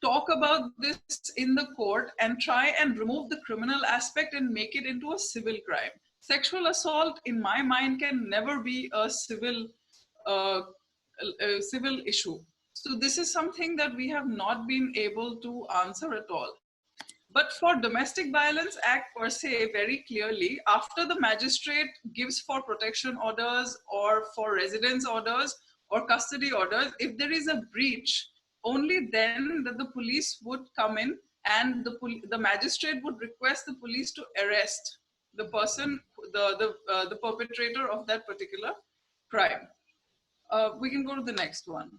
talk about this in the court and try and remove the criminal aspect and make it into a civil crime. Sexual assault, in my mind, can never be uh, a civil issue. So this is something that we have not been able to answer at all. But for Domestic Violence Act per se, very clearly, after the magistrate gives for protection orders or for residence orders or custody orders, if there is a breach, only then that the police would come in, and the magistrate would request the police to arrest the person, the perpetrator of that particular crime. We can go to the next one.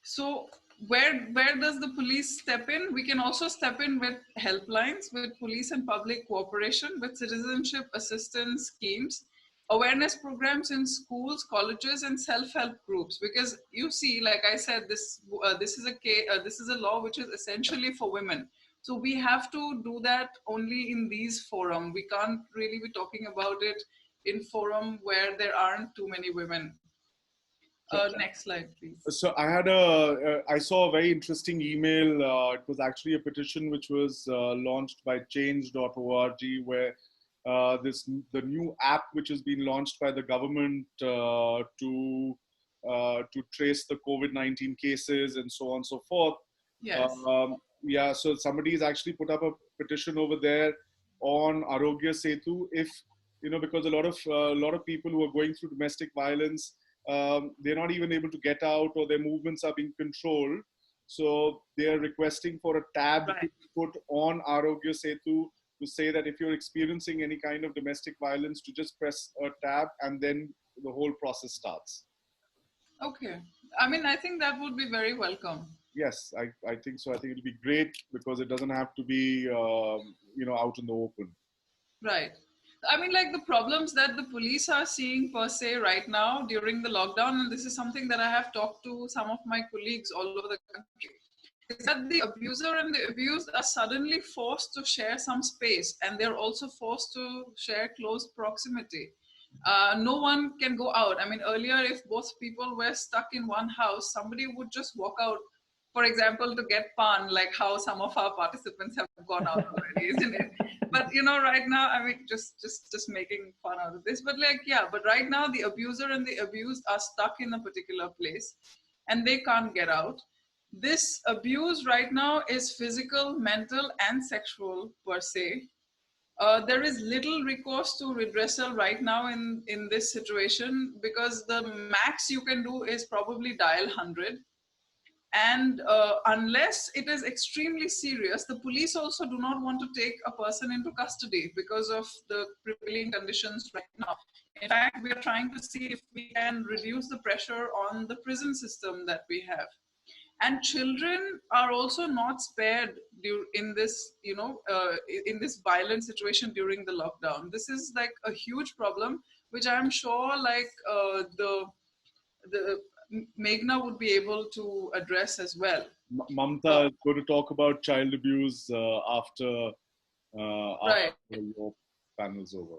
So where does the police step in? We can also step in with helplines, with police and public cooperation, with citizenship assistance schemes, awareness programs in schools, colleges, and self-help groups. Because you see, like I said, this is a law which is essentially for women. So we have to do that only in these forums. We can't really be talking about it in forum where there aren't too many women. Next slide, please. So I saw a very interesting email. It was actually a petition which was launched by change.org, where the new app which has been launched by the government to trace the COVID-19 cases and so on and so forth. Yes. Yeah, so somebody's actually put up a petition over there on Arogya Setu. If because a lot of people who are going through domestic violence, they're not even able to get out, or their movements are being controlled. So they're requesting for a tab to be put on Arogya Setu to say that if you're experiencing any kind of domestic violence, to just press a tab and then the whole process starts. Okay. I mean, I think that would be very welcome. Yes, I think so. I think it'll be great because it doesn't have to be, out in the open. Right. I mean, like the problems that the police are seeing per se right now during the lockdown, and this is something that I have talked to some of my colleagues all over the country, is that the abuser and the abused are suddenly forced to share some space, and they're also forced to share close proximity. No one can go out. I mean, earlier, if both people were stuck in one house, somebody would just walk out, for example, to get pan, like how some of our participants have gone out already, isn't it? But right now, I mean, just making fun out of this. But but right now, the abuser and the abused are stuck in a particular place, and they can't get out. This abuse right now is physical, mental, and sexual per se. There is little recourse to redressal right now in this situation, because the max you can do is probably dial 100. And unless it is extremely serious, the police also do not want to take a person into custody because of the prevailing conditions right now. In fact, we are trying to see if we can reduce the pressure on the prison system that we have. And children are also not spared in this, in this violent situation during the lockdown. This is like a huge problem, which I'm sure like the Meghna would be able to address as well. Mamta is going to talk about child abuse after Right. your panel's over.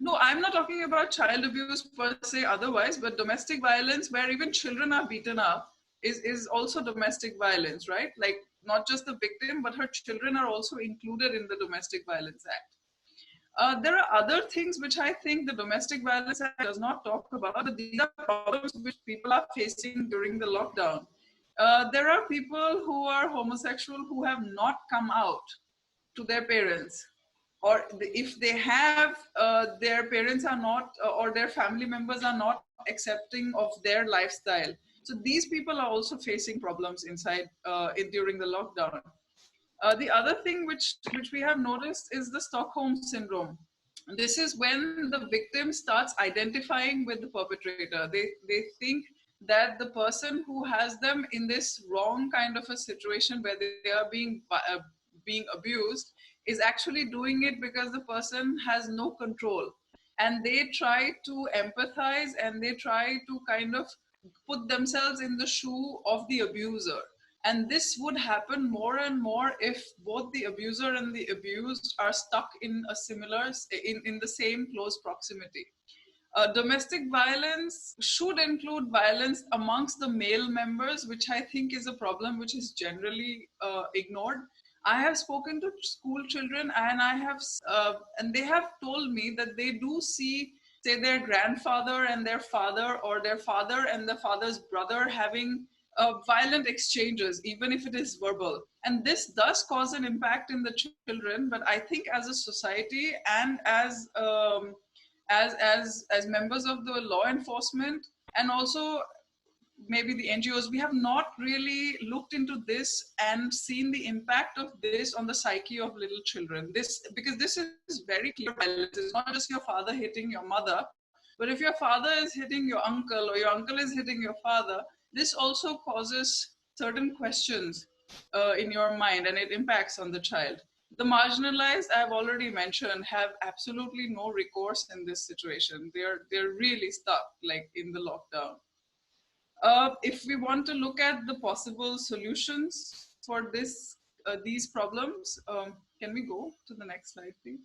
No, I'm not talking about child abuse per se otherwise, but domestic violence where even children are beaten up is also domestic violence, right? Like not just the victim, but her children are also included in the Domestic Violence Act. There are other things which I think the Domestic Violence Act does not talk about, but these are problems which people are facing during the lockdown. There are people who are homosexual who have not come out to their parents, or if they have, their parents are not, or their family members are not accepting of their lifestyle. So these people are also facing problems inside during the lockdown. The other thing which we have noticed is the Stockholm syndrome. This is when the victim starts identifying with the perpetrator. They think that the person who has them in this wrong kind of a situation where they are being abused is actually doing it because the person has no control, and they try to empathize and they try to kind of put themselves in the shoe of the abuser. And this would happen more and more if both the abuser and the abused are stuck in a similar, in the same close proximity. Domestic violence should include violence amongst the male members, which I think is a problem which is generally ignored. I have spoken to school children, and and they have told me that they do see, say, their grandfather and their father, or their father and the father's brother having violent exchanges, even if it is verbal. And this does cause an impact in the children. But I think as a society and as members of the law enforcement, and also maybe the NGOs, we have not really looked into this and seen the impact of this on the psyche of little children. Because this is very clear violence. It's not just your father hitting your mother, but if your father is hitting your uncle, or your uncle is hitting your father, this also causes certain questions in your mind, and it impacts on the child. The marginalized, I've already mentioned, have absolutely no recourse in this situation. They're really stuck, like in the lockdown. If we want to look at the possible solutions for these problems, can we go to the next slide, please?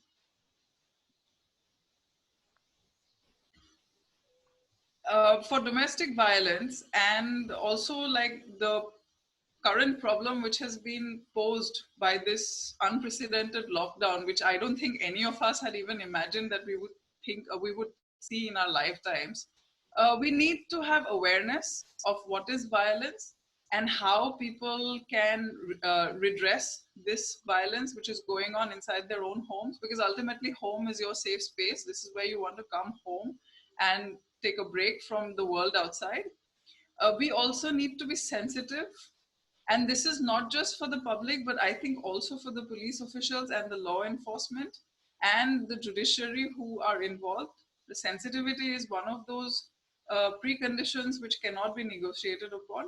For domestic violence, and also like the current problem which has been posed by this unprecedented lockdown, which I don't think any of us had even imagined that we would see in our lifetimes. We need to have awareness of what is violence and how people can redress this violence which is going on inside their own homes, because ultimately home is your safe space. This is where you want to come home and take a break from the world outside. We also need to be sensitive. And this is not just for the public, but I think also for the police officials and the law enforcement and the judiciary who are involved. The sensitivity is one of those preconditions which cannot be negotiated upon.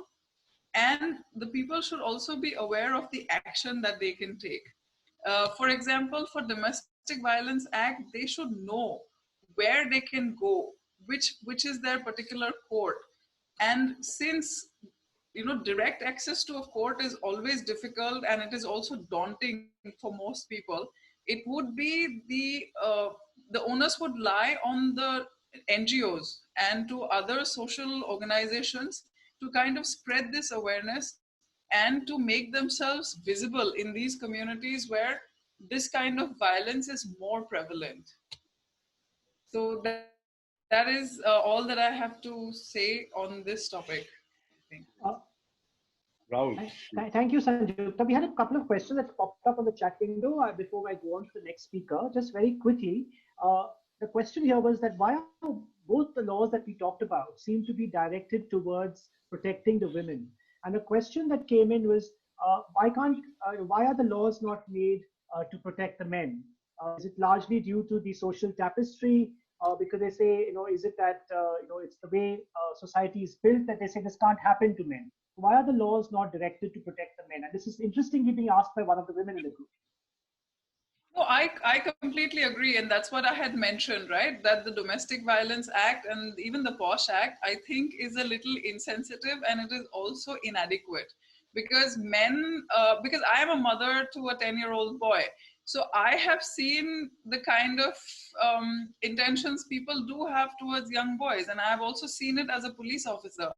And the people should also be aware of the action that they can take. For example, for Domestic Violence Act, they should know where they can go, which is their particular court. And since direct access to a court is always difficult, and it is also daunting for most people, it would be the onus would lie on the NGOs and to other social organizations to kind of spread this awareness and to make themselves visible in these communities where this kind of violence is more prevalent. So that is all that I have to say on this topic, I think. Rahul. Thank you, Sanjukta. We had a couple of questions that popped up on the chat window before I go on to the next speaker. Just very quickly, the question here was that why are both the laws that we talked about seem to be directed towards protecting the women? And the question that came in was, why are the laws not made to protect the men? Is it largely due to the social tapestry because they say, is it that, it's the way society is built that they say this can't happen to men? Why are the laws not directed to protect the men? And this is interestingly being asked by one of the women in the group. No, I completely agree. And that's what I had mentioned, right? That the Domestic Violence Act and even the POSH Act, I think, is a little insensitive, and it is also inadequate. Because because I am a mother to a 10-year-old boy. So I have seen the kind of intentions people do have towards young boys. And I have also seen it as a police officer.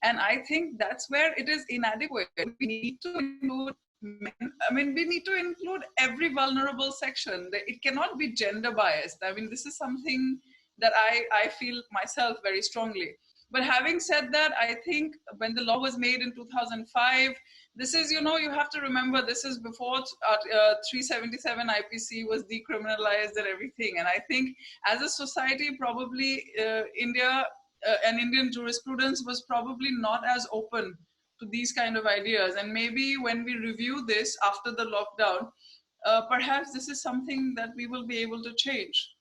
And I think that's where it is inadequate. We need to include men. I mean, we need to include every vulnerable section. It cannot be gender biased. I mean, this is something that I feel myself very strongly. But having said that, I think when the law was made in 2005, this is, you have to remember, this is before 377 IPC was decriminalized and everything. And I think as a society, probably India and Indian jurisprudence was probably not as open to these kind of ideas. And maybe when we review this after the lockdown, perhaps this is something that we will be able to change.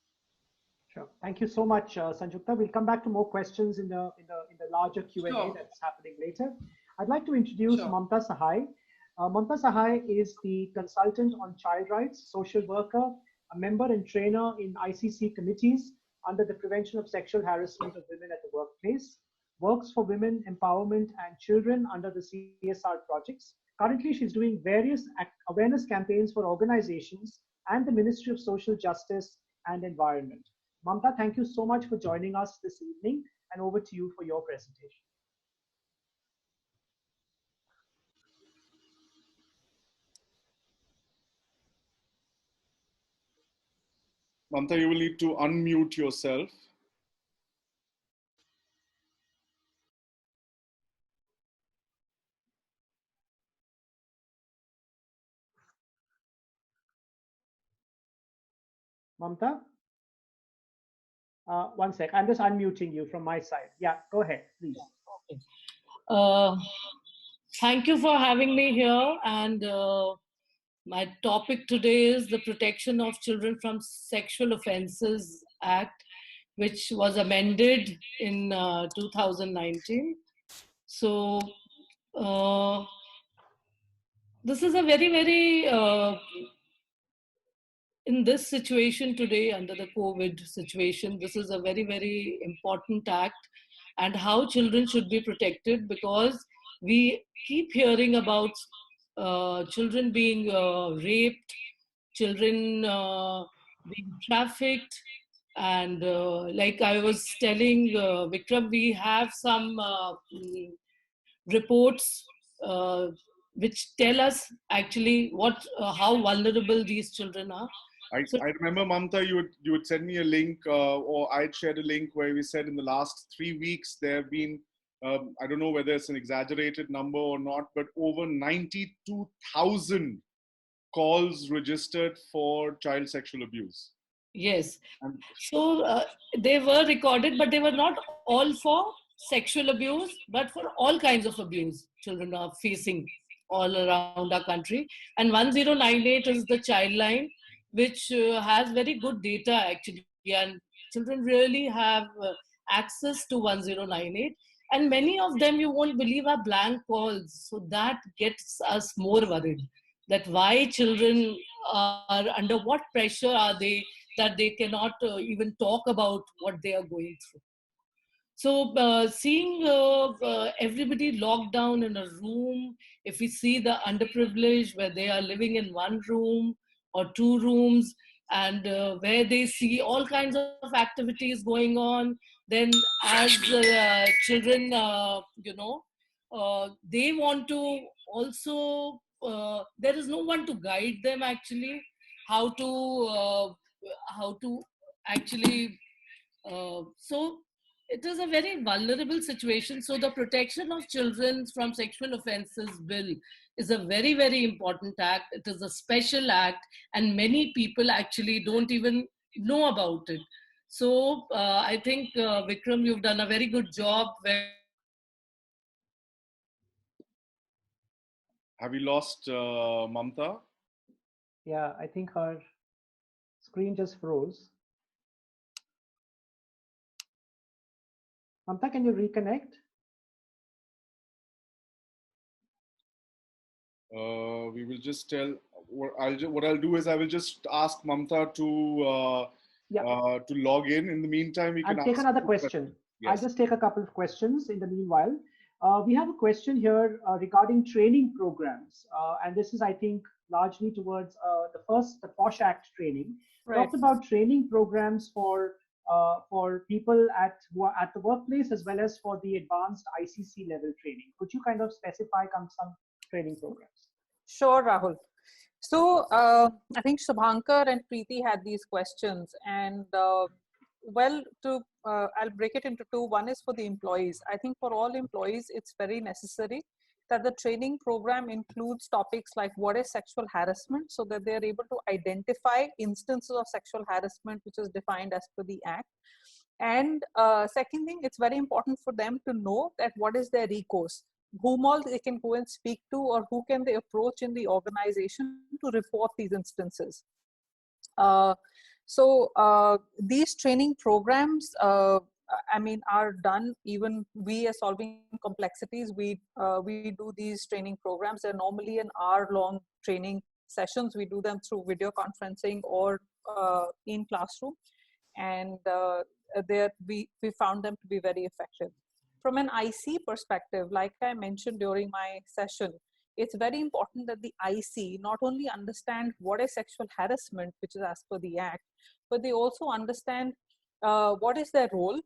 Sure. Thank you so much, Sanjukta. We'll come back to more questions in the larger Q&A Sure. that's happening later. I'd like to introduce Sure. Mamta Sahai. Mamta Sahai is the consultant on child rights, social worker, a member and trainer in ICC committees under the Prevention of Sexual Harassment of Women at the Workplace, works for women empowerment and children under the CSR projects. Currently, she's doing various awareness campaigns for organizations and the Ministry of Social Justice and Environment. Mamta, thank you so much for joining us this evening, and over to you for your presentation. Mamta, you will need to unmute yourself. Mamta? One sec, I'm just unmuting you from my side. Yeah, go ahead, please. Uh, Thank you for having me here. And my topic today is the Protection of Children from Sexual Offences Act, which was amended in 2019. So this is a very, very, in this situation today, under the COVID situation, this is a very, very important act, and how children should be protected, because we keep hearing about children being raped, children being trafficked, and like I was telling Vikram, we have some reports which tell us actually how vulnerable these children are. I remember, Mamta, you would send me a link, or I'd shared a link where we said in the last 3 weeks there have been, I don't know whether it's an exaggerated number or not, but over 92,000 calls registered for child sexual abuse. Yes. So they were recorded, but they were not all for sexual abuse, but for all kinds of abuse children are facing all around our country. And 1098 is the child line, which has very good data actually. And children really have access to 1098. And many of them, you won't believe, are blank calls. So that gets us more worried, that why children are, under what pressure are they, that they cannot even talk about what they are going through. So seeing everybody locked down in a room, if we see the underprivileged where they are living in one room or two rooms, and where they see all kinds of activities going on, then as children, they want to also, there is no one to guide them actually, how to actually, so it is a very vulnerable situation. So the Protection of Children from Sexual Offences Bill is a very, very important act. It is a special act, and many people actually don't even know about it. So I think, Vikram, you've done a very good job. Have we lost Mamta? Yeah, I think her screen just froze. Mamta, can you reconnect? We will just tell. What I'll do is I will just ask Mamta to log in. In the meantime, we can I'll take ask another you question. I'll Yes. just take a couple of questions in the meanwhile. We have a question here regarding training programs. And this is, I think, largely towards the POSH Act training. Right. Talked about training programs for people at the workplace as well as for the advanced ICC level training. Could you kind of specify some training programs? Sure, Rahul. So I think Shubhankar and Preeti had these questions, and I'll break it into two. One is for the employees. I think for all employees, it's very necessary that the training program includes topics like what is sexual harassment, so that they're able to identify instances of sexual harassment, which is defined as per the Act. And second thing, it's very important for them to know that what is their recourse, whom all they can go and speak to, or who can they approach in the organization to report these instances. These training programs, I mean, are done. Even we are solving complexities. We do these training programs. They're normally an hour-long training sessions. We do them through video conferencing or in classroom, and we found them to be very effective. From an IC perspective, like I mentioned during my session, it's very important that the IC not only understand what is sexual harassment, which is as per the Act, but they also understand what is their role,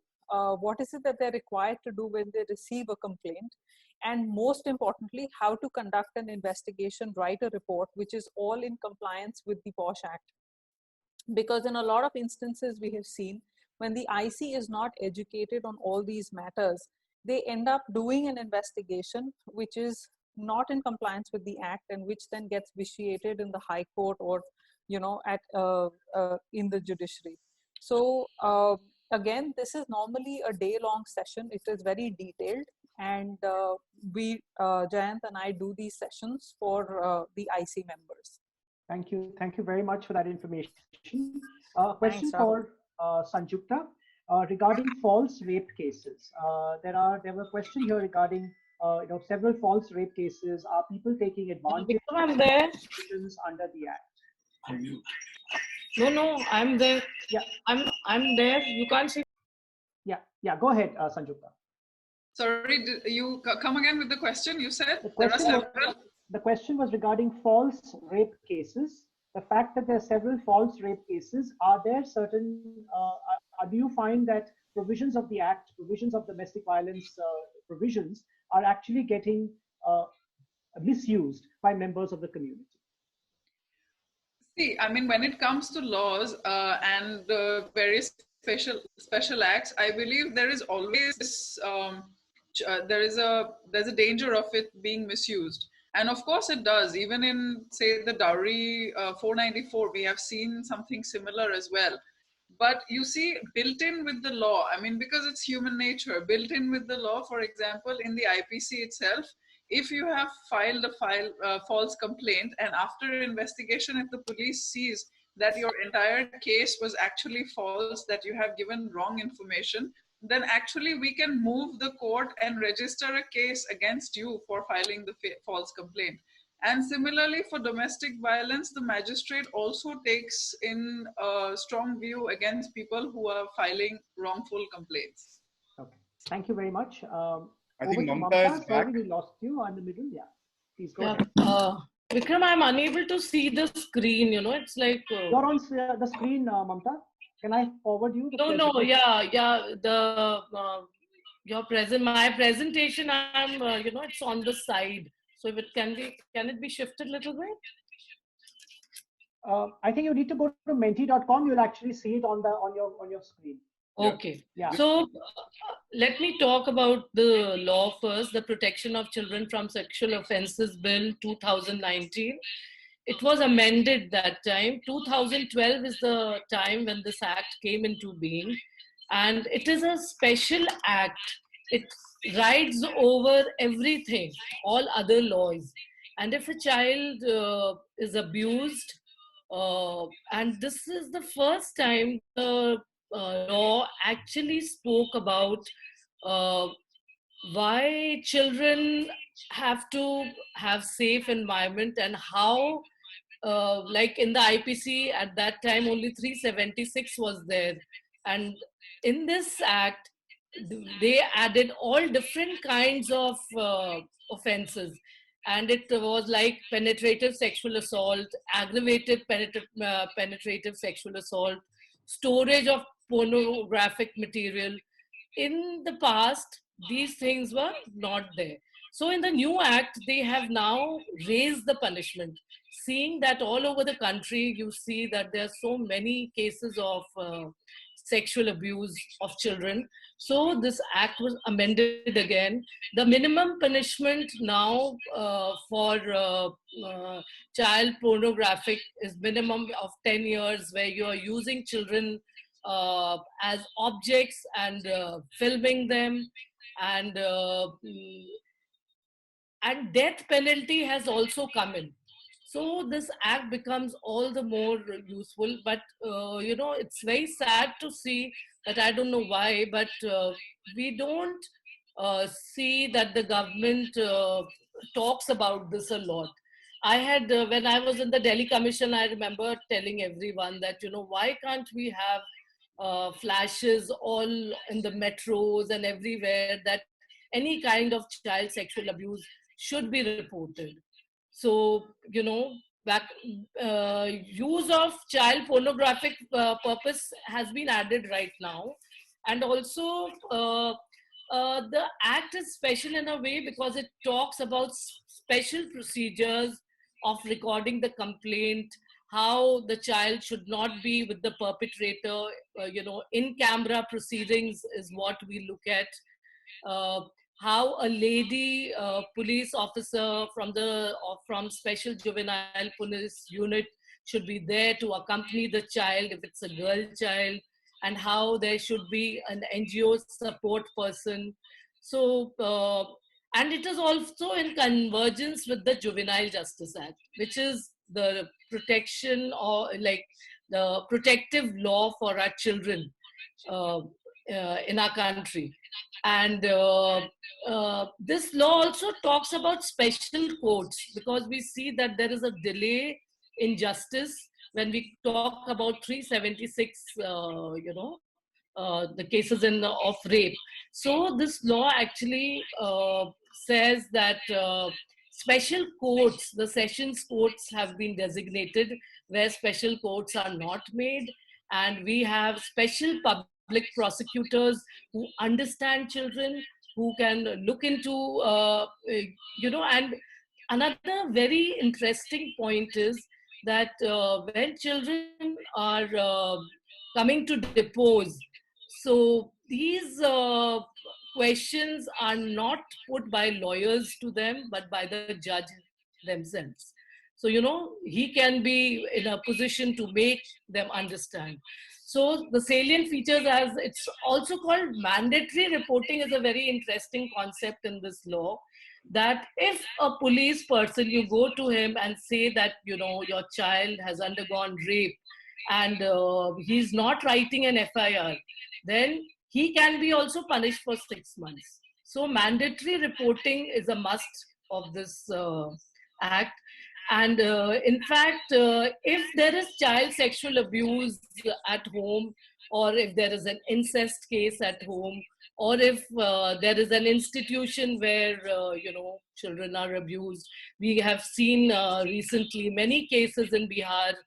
what is it that they're required to do when they receive a complaint, and most importantly, how to conduct an investigation, write a report, which is all in compliance with the POSH Act. Because in a lot of instances we have seen, when the IC is not educated on all these matters, they end up doing an investigation which is not in compliance with the Act, and which then gets vitiated in the High Court or, you know, in the judiciary. So again, this is normally a day-long session. It is very detailed, and Jayant and I do these sessions for the IC members. Thank you very much for that information. Question Thanks, for Sanjukta regarding false rape cases. There were questions here regarding several false rape cases. Are people taking advantage I'm there. under the Act? No, I'm there. Yeah, I'm there. You can't see. Yeah. Go ahead, Sanjukta. Sorry, did you come again with the question? You said The question was regarding false rape cases. The fact that there are several false rape cases, are there certain, do you find that provisions of the Act, provisions of domestic violence provisions are actually getting misused by members of the community? See, I mean, when it comes to laws and various special acts, I believe there is always this, there's a danger of it being misused. And of course it does. Even in, say, the Dowry 494, we have seen something similar as well. But you see, built in with the law, I mean, because it's human nature, built in with the law, for example, in the IPC itself, if you have filed a false complaint, and after investigation, if the police sees that your entire case was actually false, that you have given wrong information, then actually we can move the court and register a case against you for filing the false complaint. And similarly, for domestic violence, the magistrate also takes in a strong view against people who are filing wrongful complaints. Okay, thank you very much. I think Mamta is back. Sorry, we lost you in the middle. Yeah, please go ahead. Vikram, I'm unable to see the screen. You know, it's like you're on the screen, Mamta. Can I forward you? My presentation. I'm it's on the side. So if it can it be shifted a little bit? I think you need to go to menti.com. You'll actually see it on your screen. Okay. Yeah. So let me talk about the law first, the Protection of Children from Sexual Offences Bill 2019. It was amended that time. 2012 is the time when this act came into being. And it is a special act. It rides over everything, all other laws. And if a child is abused, and this is the first time the law actually spoke about uh, why children have to have safe environment, and how like in the IPC at that time only 376 was there, and in this act they added all different kinds of offenses, and it was like penetrative sexual assault, aggravated penetrative sexual assault, storage of pornographic material. In the past, these things were not there. So in the new act, they have now raised the punishment. Seeing that all over the country, you see that there are so many cases of sexual abuse of children. So this act was amended again. The minimum punishment now for child pornographic is minimum of 10 years, where you are using children as objects and filming them, and and death penalty has also come in. So this act becomes all the more useful, but it's very sad to see that, I don't know why, but we don't see that the government talks about this a lot. I had when I was in the Delhi Commission, I remember telling everyone that, why can't we have flashes all in the metros and everywhere, that any kind of child sexual abuse should be reported. So, back, use of child pornographic purpose has been added right now. And also, the act is special in a way because it talks about special procedures of recording the complaint, how the child should not be with the perpetrator. In camera proceedings is what we look at. Uh, how a lady police officer from special juvenile police unit should be there to accompany the child if it's a girl child, and how there should be an NGO support person. So and it is also in convergence with the Juvenile Justice Act, which is the protection, or like the protective law for our children in our country. And this law also talks about special courts, because we see that there is a delay in justice when we talk about 376, the cases of rape. So this law actually says that special courts, the sessions courts, have been designated where special courts are not made, and we have special public prosecutors who understand children, who can look into, and another very interesting point is that when children are coming to depose, so these questions are not put by lawyers to them, but by the judge themselves. So, he can be in a position to make them understand. So the salient features, as it's also called mandatory reporting, is a very interesting concept in this law. That if a police person, you go to him and say that, your child has undergone rape, and he's not writing an FIR, then he can be also punished for 6 months. So mandatory reporting is a must of this act. And in fact, if there is child sexual abuse at home, or if there is an incest case at home, or if there is an institution where, children are abused. We have seen recently many cases in Bihar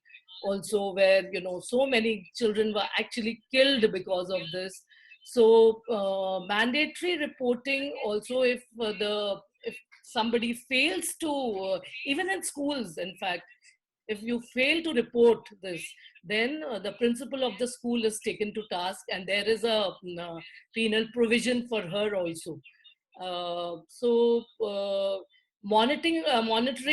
also where, so many children were actually killed because of this. So mandatory reporting also, if somebody fails to, even in schools, in fact, if you fail to report this, then the principal of the school is taken to task, and there is a penal provision for her also. Monitoring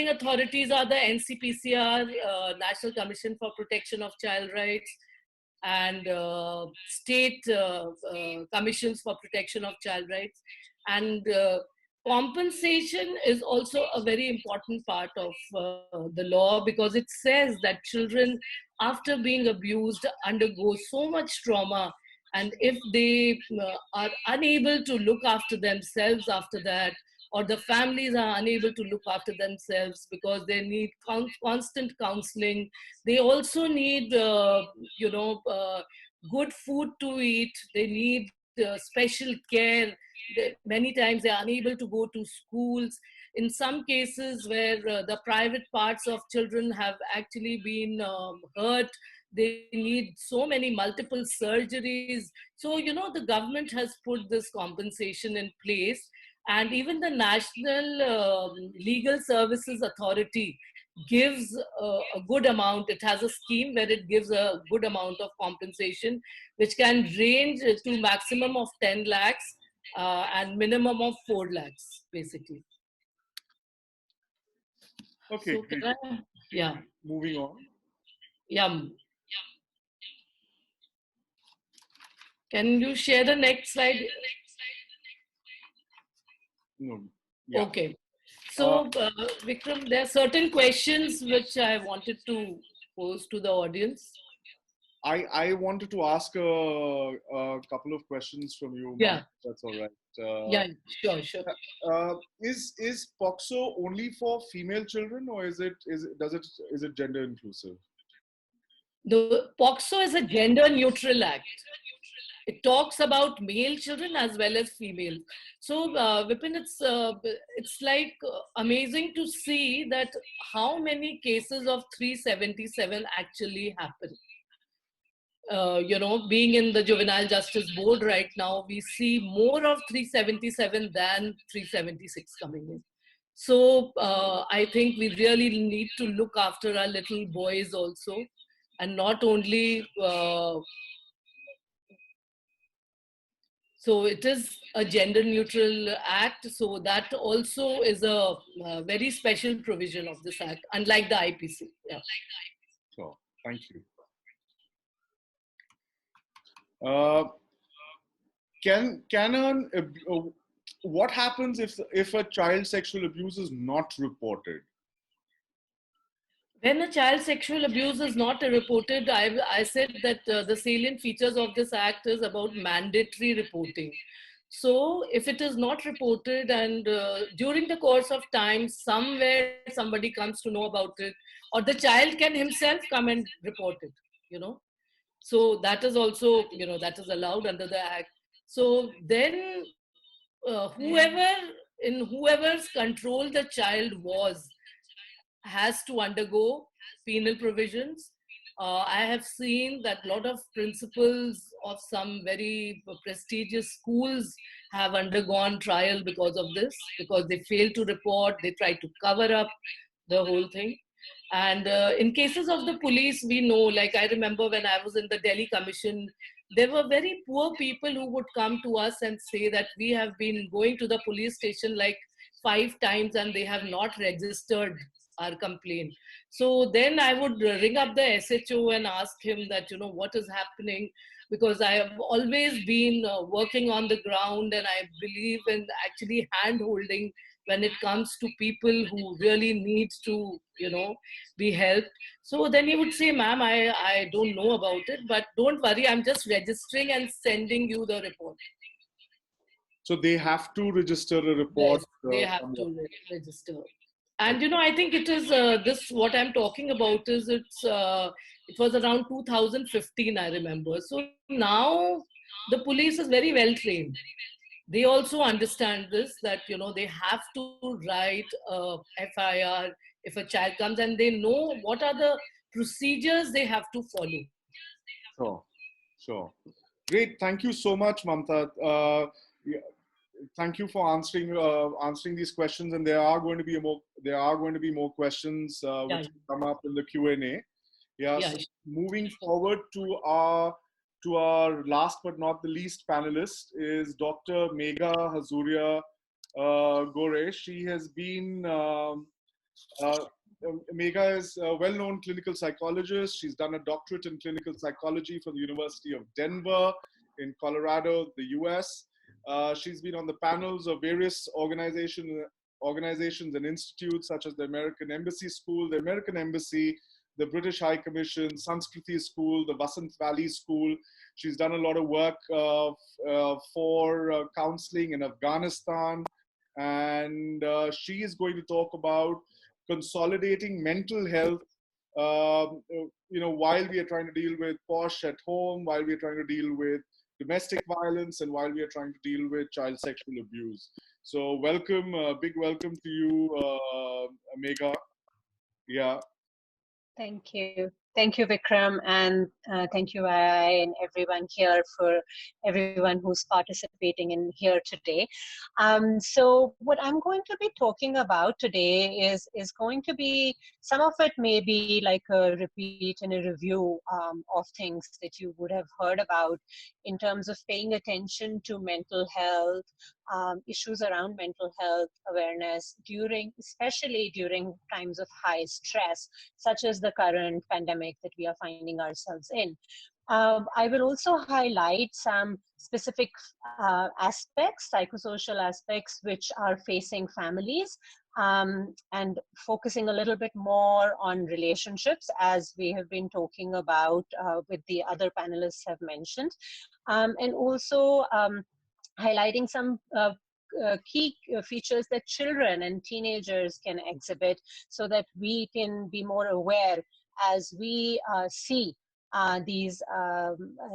authorities are the NCPCR, National Commission for Protection of Child Rights, and state commissions for protection of child rights. And compensation is also a very important part of the law, because it says that children, after being abused, undergo so much trauma, And if they are unable to look after themselves after that, or the families are unable to look after themselves because they need constant counseling, they also need, good food to eat, they need special care. Many times they are unable to go to schools. In some cases where the private parts of children have actually been hurt, they need so many multiple surgeries. So, the government has put this compensation in place, and even the National Legal Services Authority gives a good amount. It has a scheme where it gives a good amount of compensation, which can range to maximum of 10 lakhs and minimum of 4 lakhs, basically. Okay, So, great. yeah. Moving on. Yeah. Can you share the next slide? No. Yeah. Okay. So, Vikram, there are certain questions which I wanted to pose to the audience. I wanted to ask a couple of questions from you, Yeah. Mom, if that's all right. Yeah, sure. Is POXO only for female children, or is it gender inclusive? The POXO is a gender neutral act. It talks about male children as well as female. So, Vipin, it's like amazing to see that how many cases of 377 actually happen. Being in the Juvenile Justice Board right now, we see more of 377 than 376 coming in. So I think we really need to look after our little boys also, and not only. So it is a gender neutral act. So that also is a very special provision of this act, unlike the IPC. Yeah. Sure. Thank you. What happens if a child sexual abuse is not reported? When a child sexual abuse is not reported, I said that the salient features of this act is about mandatory reporting. So if it is not reported, and during the course of time, somewhere somebody comes to know about it, or the child can himself come and report it, So that is also, that is allowed under the act. So then whoever's control the child was has to undergo penal provisions. I have seen that a lot of principals of some very prestigious schools have undergone trial because of this, because they fail to report, they try to cover up the whole thing. And in cases of the police, we know, like I remember when I was in the Delhi Commission, there were very poor people who would come to us and say that we have been going to the police station like 5 times and they have not registered our complaint. So then I would ring up the SHO and ask him that, what is happening, because I have always been working on the ground, and I believe in actually hand holding when it comes to people who really need to, be helped. So then he would say, ma'am, I don't know about it, but don't worry, I'm just registering and sending you the report. So they have to register a report. Yes, they have to register. And I think it is this, what I'm talking about is it was around 2015, I remember. So now the police is very well trained. They also understand this, that they have to write a FIR if a child comes, and they know what are the procedures they have to follow. Sure. Great. Thank you so much, Mamta. Thank you for answering these questions, and there are going to be more questions which come up in the Q&A. So moving forward to our last but not the least panelist is Dr. Megha Hazuria Gore. She has been Megha is a well-known clinical psychologist. She's done a doctorate in clinical psychology from the University of Denver in Colorado, the US. She's been on the panels of various organizations and institutes such as the American Embassy School, the American Embassy, the British High Commission, Syngrity School, the Vasant Valley School. She's done a lot of work for counseling in Afghanistan. And she is going to talk about consolidating mental health, while we are trying to deal with POSH at home, while we are trying to deal with domestic violence, and while we are trying to deal with child sexual abuse. So welcome, big welcome to you, Megha. Yeah. Thank you. Thank you, Vikram, and thank you, I, and everyone here, for everyone who's participating in here today. So what I'm going to be talking about today is going to be, some of it may be like a repeat and a review of things that you would have heard about in terms of paying attention to mental health, issues around mental health awareness especially during times of high stress, such as the current pandemic that we are finding ourselves in. I will also highlight some specific aspects, psychosocial aspects, which are facing families, and focusing a little bit more on relationships, as we have been talking about with the other panelists have mentioned, and also highlighting some key features that children and teenagers can exhibit, so that we can be more aware as we see these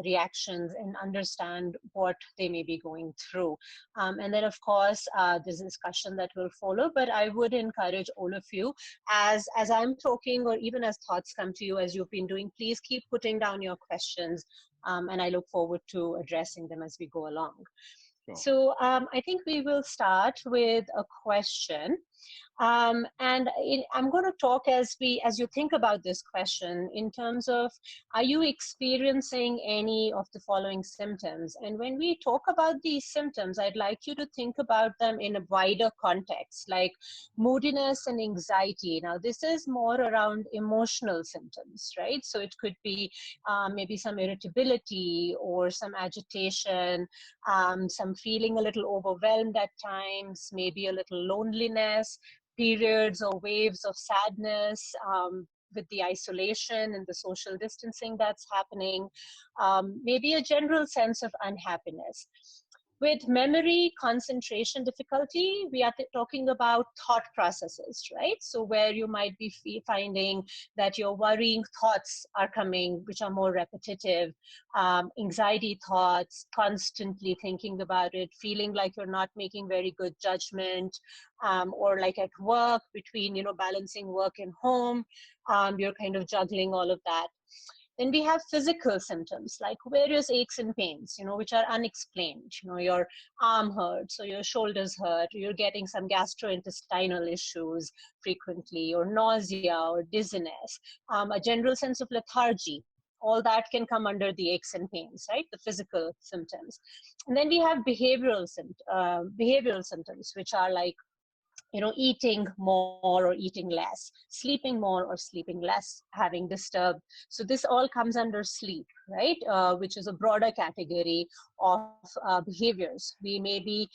reactions and understand what they may be going through. And then, of course, there's a discussion that will follow, but I would encourage all of you, as I'm talking, or even as thoughts come to you as you've been doing, please keep putting down your questions, and I look forward to addressing them as we go along. Sure. So I think we will start with a question. And I'm going to talk as you think about this question in terms of, are you experiencing any of the following symptoms? And when we talk about these symptoms, I'd like you to think about them in a wider context, like moodiness and anxiety. Now, this is more around emotional symptoms, right? So it could be maybe some irritability or some agitation, some feeling a little overwhelmed at times, maybe a little loneliness, periods or waves of sadness with the isolation and the social distancing that's happening, maybe a general sense of unhappiness. With memory, concentration difficulty, we are talking about thought processes, right? So where you might be finding that your worrying thoughts are coming, which are more repetitive, anxiety thoughts, constantly thinking about it, feeling like you're not making very good judgment, or like at work, between, balancing work and home, you're kind of juggling all of that. Then we have physical symptoms like various aches and pains, which are unexplained. Your arm hurts, or your shoulders hurt, or you're getting some gastrointestinal issues frequently, or nausea or dizziness, a general sense of lethargy. All that can come under the aches and pains, right? The physical symptoms. And then we have behavioral symptoms, which are like, eating more or eating less, sleeping more or sleeping less, having disturbed. So this all comes under sleep, right? Which is a broader category of behaviors. We may be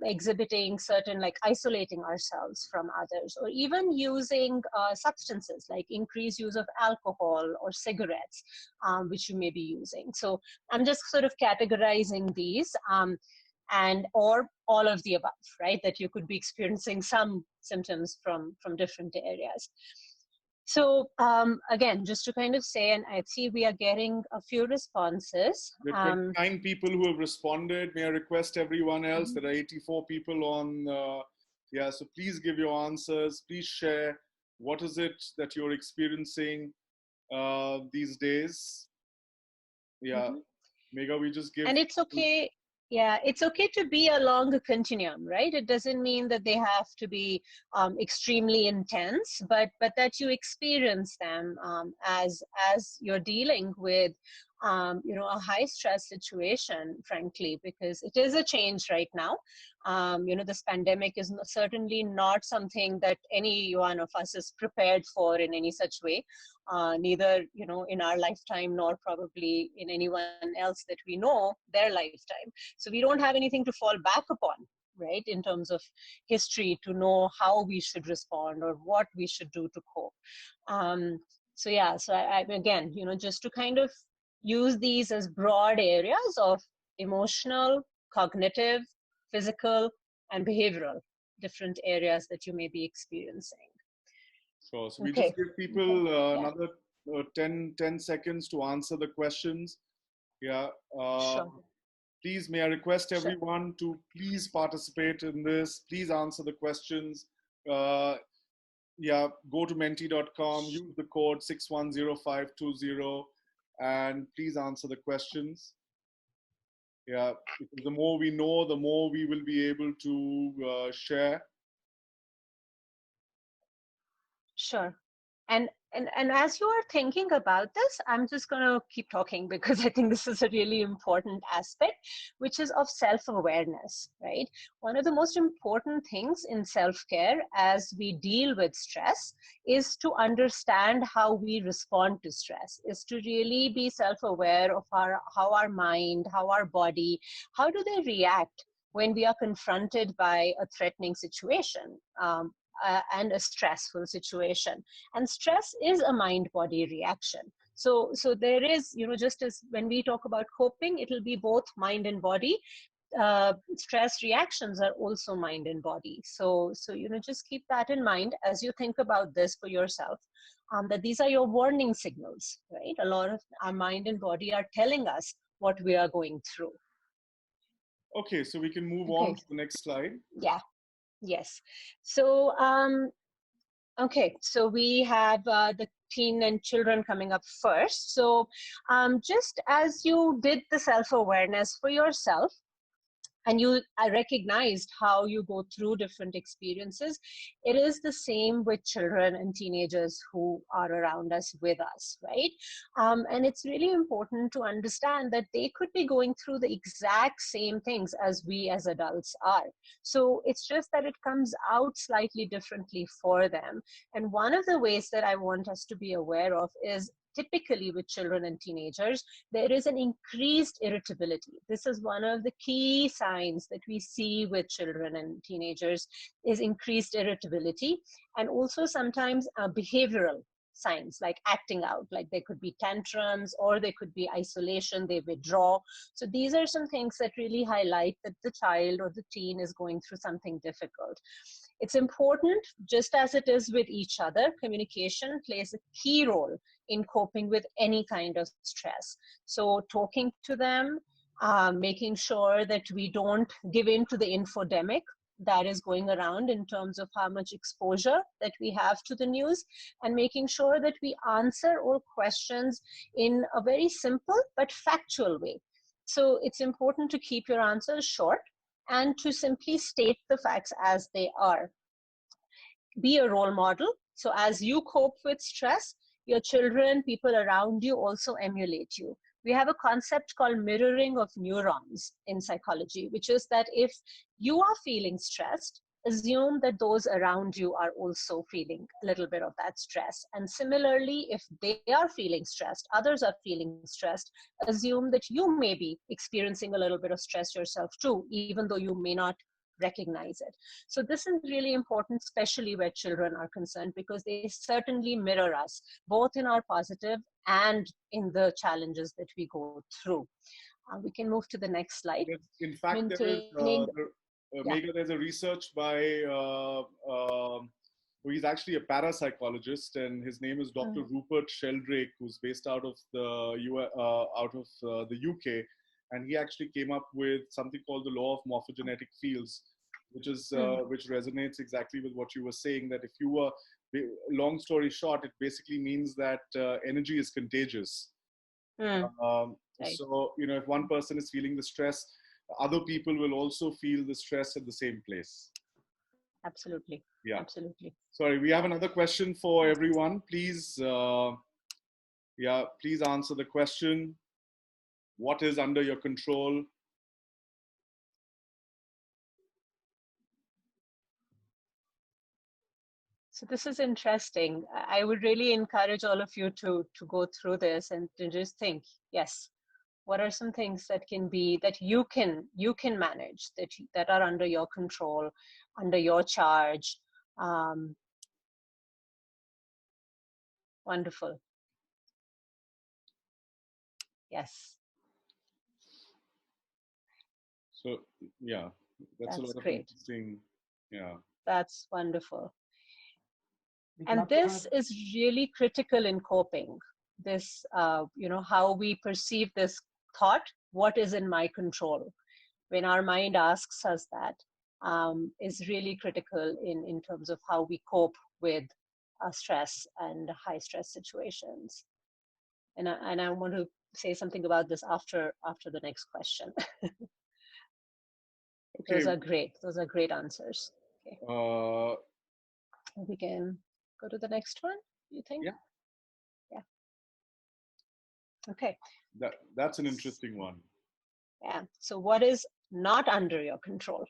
exhibiting certain, like isolating ourselves from others, or even using substances like increased use of alcohol or cigarettes, which you may be using. So I'm just sort of categorizing these. And or all of the above, right? That you could be experiencing some symptoms from different areas. So again, just to kind of say, and I see we are getting a few responses. There are 29 people who have responded. May I request everyone else? There are 84 people on. So please give your answers. Please share. What is it that you're experiencing these days? Yeah, Megha, we just give. And it's okay. Yeah, it's okay to be along a continuum, right? It doesn't mean that they have to be extremely intense, but that you experience them as you're dealing with a high stress situation, frankly, because it is a change right now. This pandemic is certainly not something that any one of us is prepared for in any such way, neither, in our lifetime, nor probably in anyone else that we know, their lifetime. So we don't have anything to fall back upon, right, in terms of history, to know how we should respond or what we should do to cope. So yeah, so I again, just to kind of use these as broad areas of emotional, cognitive, physical, and behavioral, different areas that you may be experiencing. Sure. So we Okay. just give people another 10 seconds to answer the questions. Yeah. Sure. Please, may I request everyone to please participate in this. Please answer the questions. Yeah, go to menti.com, use the code 610520, and please answer the questions. Yeah, because the more we know, the more we will be able to share. Sure. And as you are thinking about this, I'm just going to keep talking because I think this is a really important aspect, which is of self-awareness, right? One of the most important things in self-care as we deal with stress is to understand how we respond to stress, is to really be self-aware of how our mind, how our body, how do they react when we are confronted by a threatening situation. And a stressful situation. And stress is a mind-body reaction. So there is, just as when we talk about coping, it'll be both mind and body. Stress reactions are also mind and body. So just keep that in mind as you think about this for yourself, that these are your warning signals, right? A lot of our mind and body are telling us what we are going through. Okay, so we can move on to the next slide. Yeah. Yes. So, okay, so we have the teen and children coming up first. So just as you did the self-awareness for yourself, and I recognized how you go through different experiences, it is the same with children and teenagers who are around us with us, right? And it's really important to understand that they could be going through the exact same things as we as adults are. So it's just that it comes out slightly differently for them. And one of the ways that I want us to be aware of is typically with children and teenagers, there is an increased irritability. This is one of the key signs that we see with children and teenagers is increased irritability, and also sometimes behavioral signs like acting out, like there could be tantrums or there could be isolation, they withdraw. So these are some things that really highlight that the child or the teen is going through something difficult. It's important, just as it is with each other, communication plays a key role in coping with any kind of stress. So talking to them, making sure that we don't give in to the infodemic that is going around in terms of how much exposure that we have to the news, and making sure that we answer all questions in a very simple but factual way. So it's important to keep your answers short and to simply state the facts as they are. Be a role model. So as you cope with stress, your children, people around you also emulate you. We have a concept called mirroring of neurons in psychology, which is that if you are feeling stressed, assume that those around you are also feeling a little bit of that stress. And similarly, if they are feeling stressed, others are feeling stressed, assume that you may be experiencing a little bit of stress yourself too, even though you may not recognize it. So this is really important, especially where children are concerned, because they certainly mirror us, both in our positive and in the challenges that we go through. We can move to the next slide. In fact, Megha, there's a research by, he's actually a parapsychologist, and his name is Dr. Rupert Sheldrake, who's based out of the UK. And he actually came up with something called the law of morphogenetic fields, which is which resonates exactly with what you were saying, that if you were, long story short, it basically means that energy is contagious. Right. So, if one person is feeling the stress, other people will also feel the stress at the same place. Absolutely. Yeah. Absolutely. Sorry, we have another question for everyone. Please, please answer the question. What is under your control? So this is interesting. I would really encourage all of you to go through this and to just think, yes, what are some things that can be, that you can manage, that are under your control, under your charge. Wonderful. Yes. So yeah, that's a That's lot of great. interesting. Yeah. That's wonderful. We'd And love to this have, is really critical in coping. This, how we perceive this thought, what is in my control? When our mind asks us that, is really critical in terms of how we cope with stress and high stress situations. And I want to say something about this after the next question. Okay. Those are great. Those are great answers. Okay. We can go to the next one, you think? Yeah. Yeah. Okay. That's an interesting one. Yeah. So what is not under your control?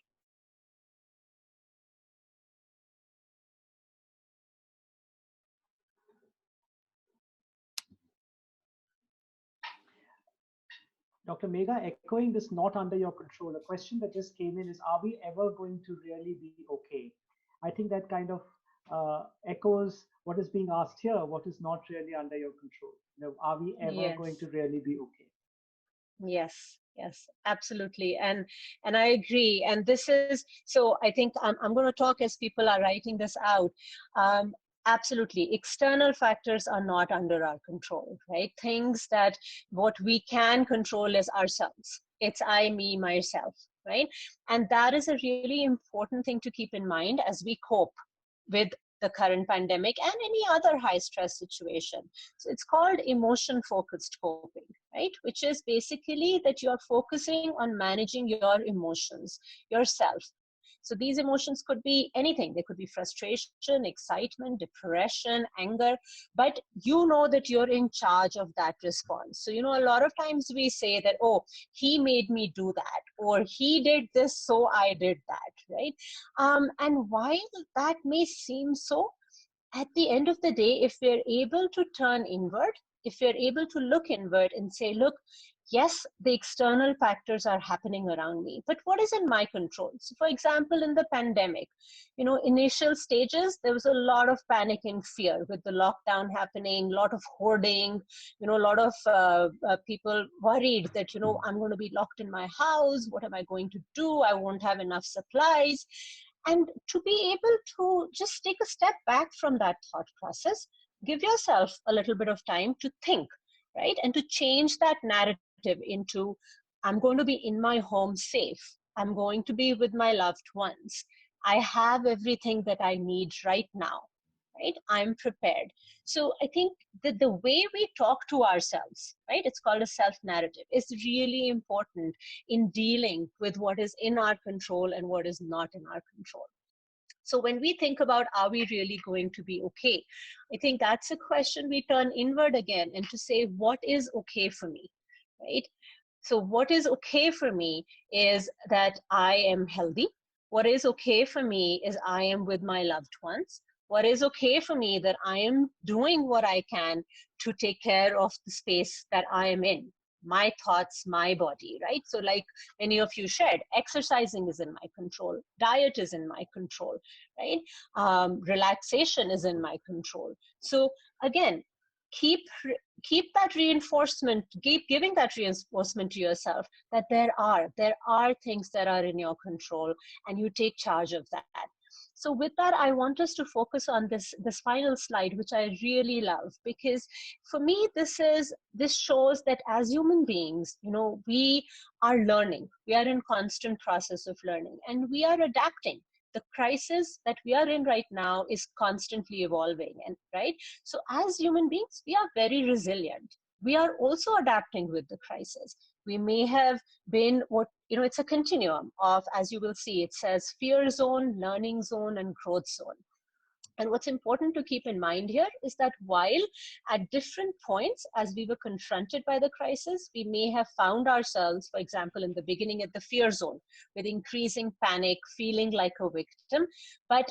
Dr. Megha, echoing this not under your control, a question that just came in is, are we ever going to really be okay? I think that kind of echoes what is being asked here, what is not really under your control. Are we ever going Yes. to really be okay? Yes, yes, absolutely. And I agree. And this is, so I think I'm going to talk as people are writing this out. Absolutely. External factors are not under our control, right? Things that what we can control is ourselves. It's I, me, myself, right? And that is a really important thing to keep in mind as we cope with the current pandemic and any other high stress situation. So it's called emotion focused coping, right? Which is basically that you're focusing on managing your emotions yourself. So these emotions could be anything. They could be frustration, excitement, depression, anger, but you know that you're in charge of that response. So, a lot of times we say that, oh, he made me do that, or he did this, so I did that, right? And while that may seem so, at the end of the day, if we're able to turn inward, if we're able to look inward and say, look, yes, the external factors are happening around me, but what is in my control? So for example, in the pandemic, initial stages, there was a lot of panic and fear with the lockdown happening, a lot of hoarding, a lot of people worried that, I'm going to be locked in my house. What am I going to do? I won't have enough supplies. And to be able to just take a step back from that thought process, give yourself a little bit of time to think, right? And to change that narrative into, I'm going to be in my home safe. I'm going to be with my loved ones. I have everything that I need right now, right? I'm prepared. So I think that the way we talk to ourselves, right? It's called a self-narrative, is really important in dealing with what is in our control and what is not in our control. So when we think about, are we really going to be okay? I think that's a question we turn inward again and to say, what is okay for me, right? So what is okay for me is that I am healthy. What is okay for me is I am with my loved ones. What is okay for me that I am doing what I can to take care of the space that I am in, my thoughts, my body, right? So like many of you shared, exercising is in my control, diet is in my control, right? Relaxation is in my control. So again, keep that reinforcement, keep giving that reinforcement to yourself that there are things that are in your control and you take charge of that. So with that, I want us to focus on this final slide, which I really love, because for me, this shows that as human beings, we are learning. We are in constant process of learning and we are adapting. The crisis that we are in right now is constantly evolving, and right? So as human beings, we are very resilient. We are also adapting with the crisis. We may have been it's a continuum of, as you will see, it says fear zone, learning zone, and growth zone. And what's important to keep in mind here is that while at different points, as we were confronted by the crisis, we may have found ourselves, for example, in the beginning at the fear zone with increasing panic, feeling like a victim. But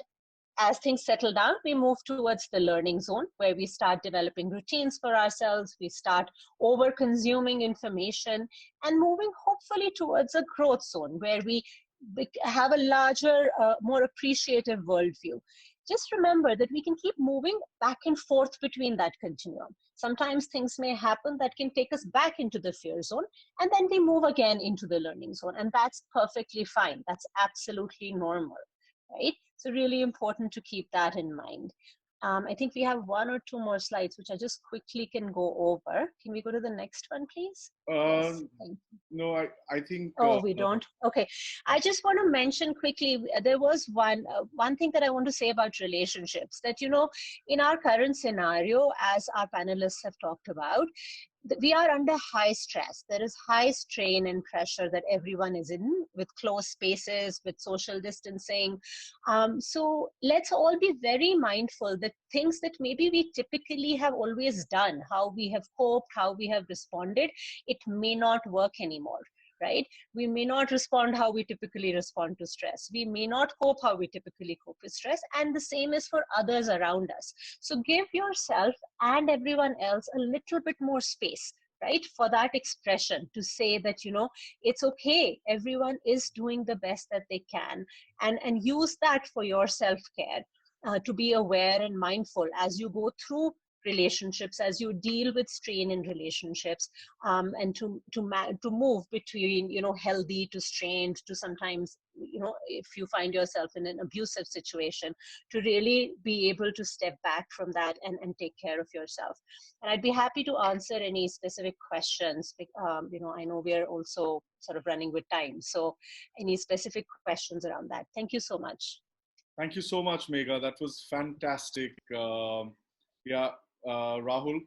as things settle down, we move towards the learning zone where we start developing routines for ourselves. We start over consuming information and moving hopefully towards a growth zone where we have a larger, more appreciative worldview. just remember that we can keep moving back and forth between that continuum. Sometimes things may happen that can take us back into the fear zone, and then we move again into the learning zone, and that's perfectly fine. That's absolutely normal, right? So really important to keep that in mind. I think we have one or two more slides, which I just quickly can go over. Can we go to the next one, please? Yes, thank you. No, I think. Oh, we don't. Okay, I just want to mention quickly. There was one thing that I want to say about relationships. That in our current scenario, as our panelists have talked about, we are under high stress. There is high strain and pressure that everyone is in, with close spaces, with social distancing. So let's all be very mindful that things that maybe we typically have always done, how we have coped, how we have responded, it may not work anymore. Right? We may not respond how we typically respond to stress. We may not cope how we typically cope with stress. And the same is for others around us. So give yourself and everyone else a little bit more space, right? For that expression, to say that, it's okay. Everyone is doing the best that they can. And use that for your self-care, to be aware and mindful as you go through relationships, as you deal with strain in relationships, and to move between healthy to strained to sometimes, if you find yourself in an abusive situation, to really be able to step back from that and take care of yourself. And I'd be happy to answer any specific questions. I know we are also sort of running with time, so any specific questions around that. Thank you so much. Thank you so much, Megha. That was fantastic. Rahul.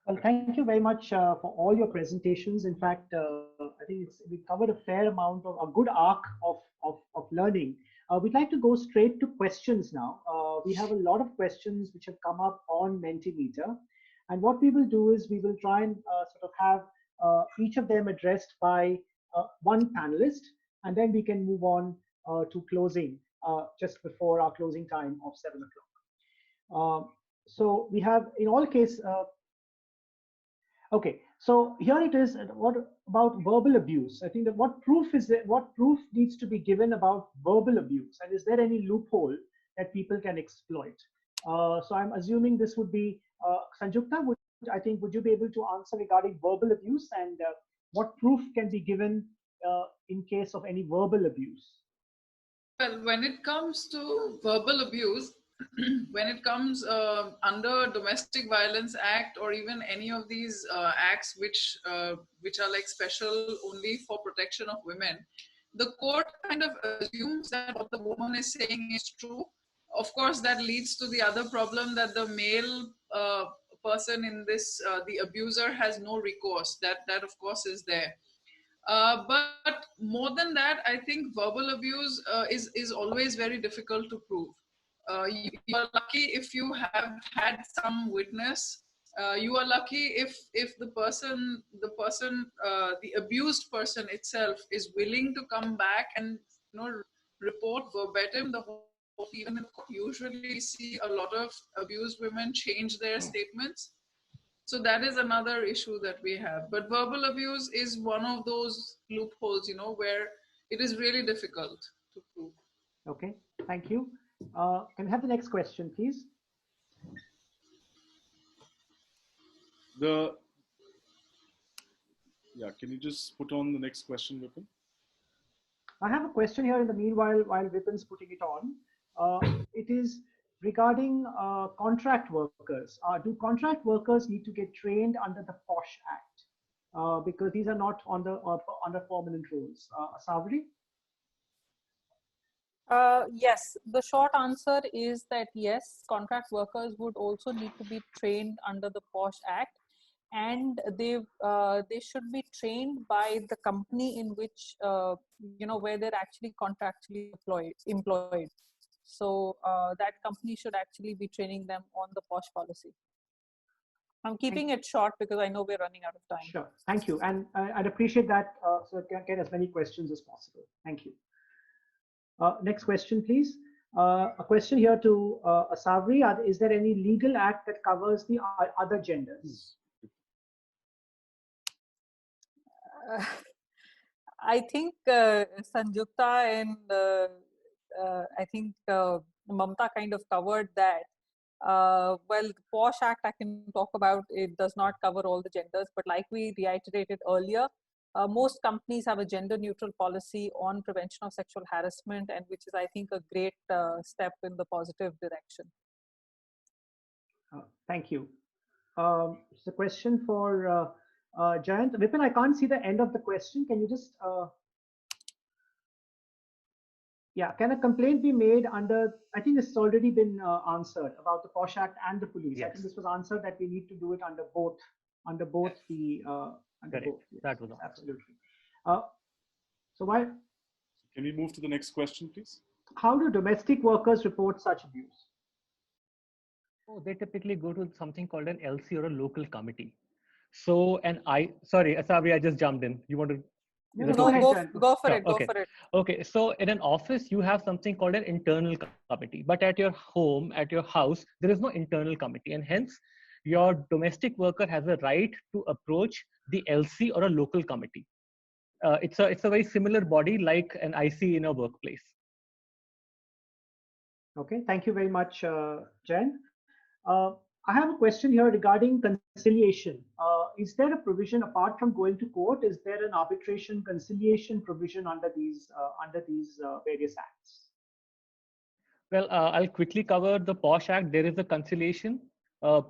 Well, thank you very much for all your presentations. In fact, I think we covered a fair amount of a good arc of learning. We'd like to go straight to questions now. We have a lot of questions which have come up on Mentimeter. And what we will do is we will try and sort of have each of them addressed by one panelist, and then we can move on to closing just before our closing time of 7 o'clock. So we have, in all case, okay. So here it is. What about verbal abuse? I think that what proof needs to be given about verbal abuse, and is there any loophole that people can exploit? So I'm assuming this would be Sanjukta. Would you be able to answer regarding verbal abuse, and what proof can be given in case of any verbal abuse? Well, when it comes to verbal abuse, when it comes under Domestic Violence Act or even any of these acts which are like special only for protection of women, the court kind of assumes that what the woman is saying is true. Of course, that leads to the other problem that the male person in this, the abuser, has no recourse. That of course is there. But more than that, I think verbal abuse is always very difficult to prove. You are lucky if you have had some witness. You are lucky if the abused person itself is willing to come back and report verbatim the whole. Even usually see a lot of abused women change their statements. So that is another issue that we have. But verbal abuse is one of those loopholes, where it is really difficult to prove. Okay, thank you. Can I have the next question, please? Can you just put on the next question, Vipin? I have a question here in the meanwhile, while Vipin's putting it on. It is regarding contract workers. Do contract workers need to get trained under the POSH Act? Because these are not under permanent roles. Savri? Yes, the short answer is that yes, contract workers would also need to be trained under the POSH Act, and they should be trained by the company in which where they're actually contractually employed. So that company should actually be training them on the POSH policy. I'm keeping it short because I know we're running out of time. Sure, thank you, and I'd appreciate that so I can get as many questions as possible. Thank you. Next question, please. A question here to Savri. Is there any legal act that covers the other genders? I think Sanjukta and I think Mamta kind of covered that. Well, the POSH Act I can talk about, it does not cover all the genders, but like we reiterated earlier, most companies have a gender neutral policy on prevention of sexual harassment, and which is, I think, a great step in the positive direction. Thank you. It's a question for Jain. Vipin, I can't see the end of the question. Can you just yeah, can a complaint be made under, I think this has already been answered about the POSH Act and the police. Yes. I think this was answered that we need to do it under both the, under both. Yes. That was absolutely. So why? Can we move to the next question, please? How do domestic workers report such abuse? Oh, they typically go to something called an LC or a local committee. So, sorry, Asabi, I just jumped in. You want to? No, go for it. Go for it. Okay. So in an office, you have something called an internal committee, but at your home, at your house, there is no internal committee, and hence your domestic worker has a right to approach the LC or a local committee. It's a very similar body like an IC in a workplace. Okay, thank you very much, Jain. I have a question here regarding conciliation. Is there a provision apart from going to court? Is there an arbitration conciliation provision under these various acts? Well, I'll quickly cover the POSH Act. There is a conciliation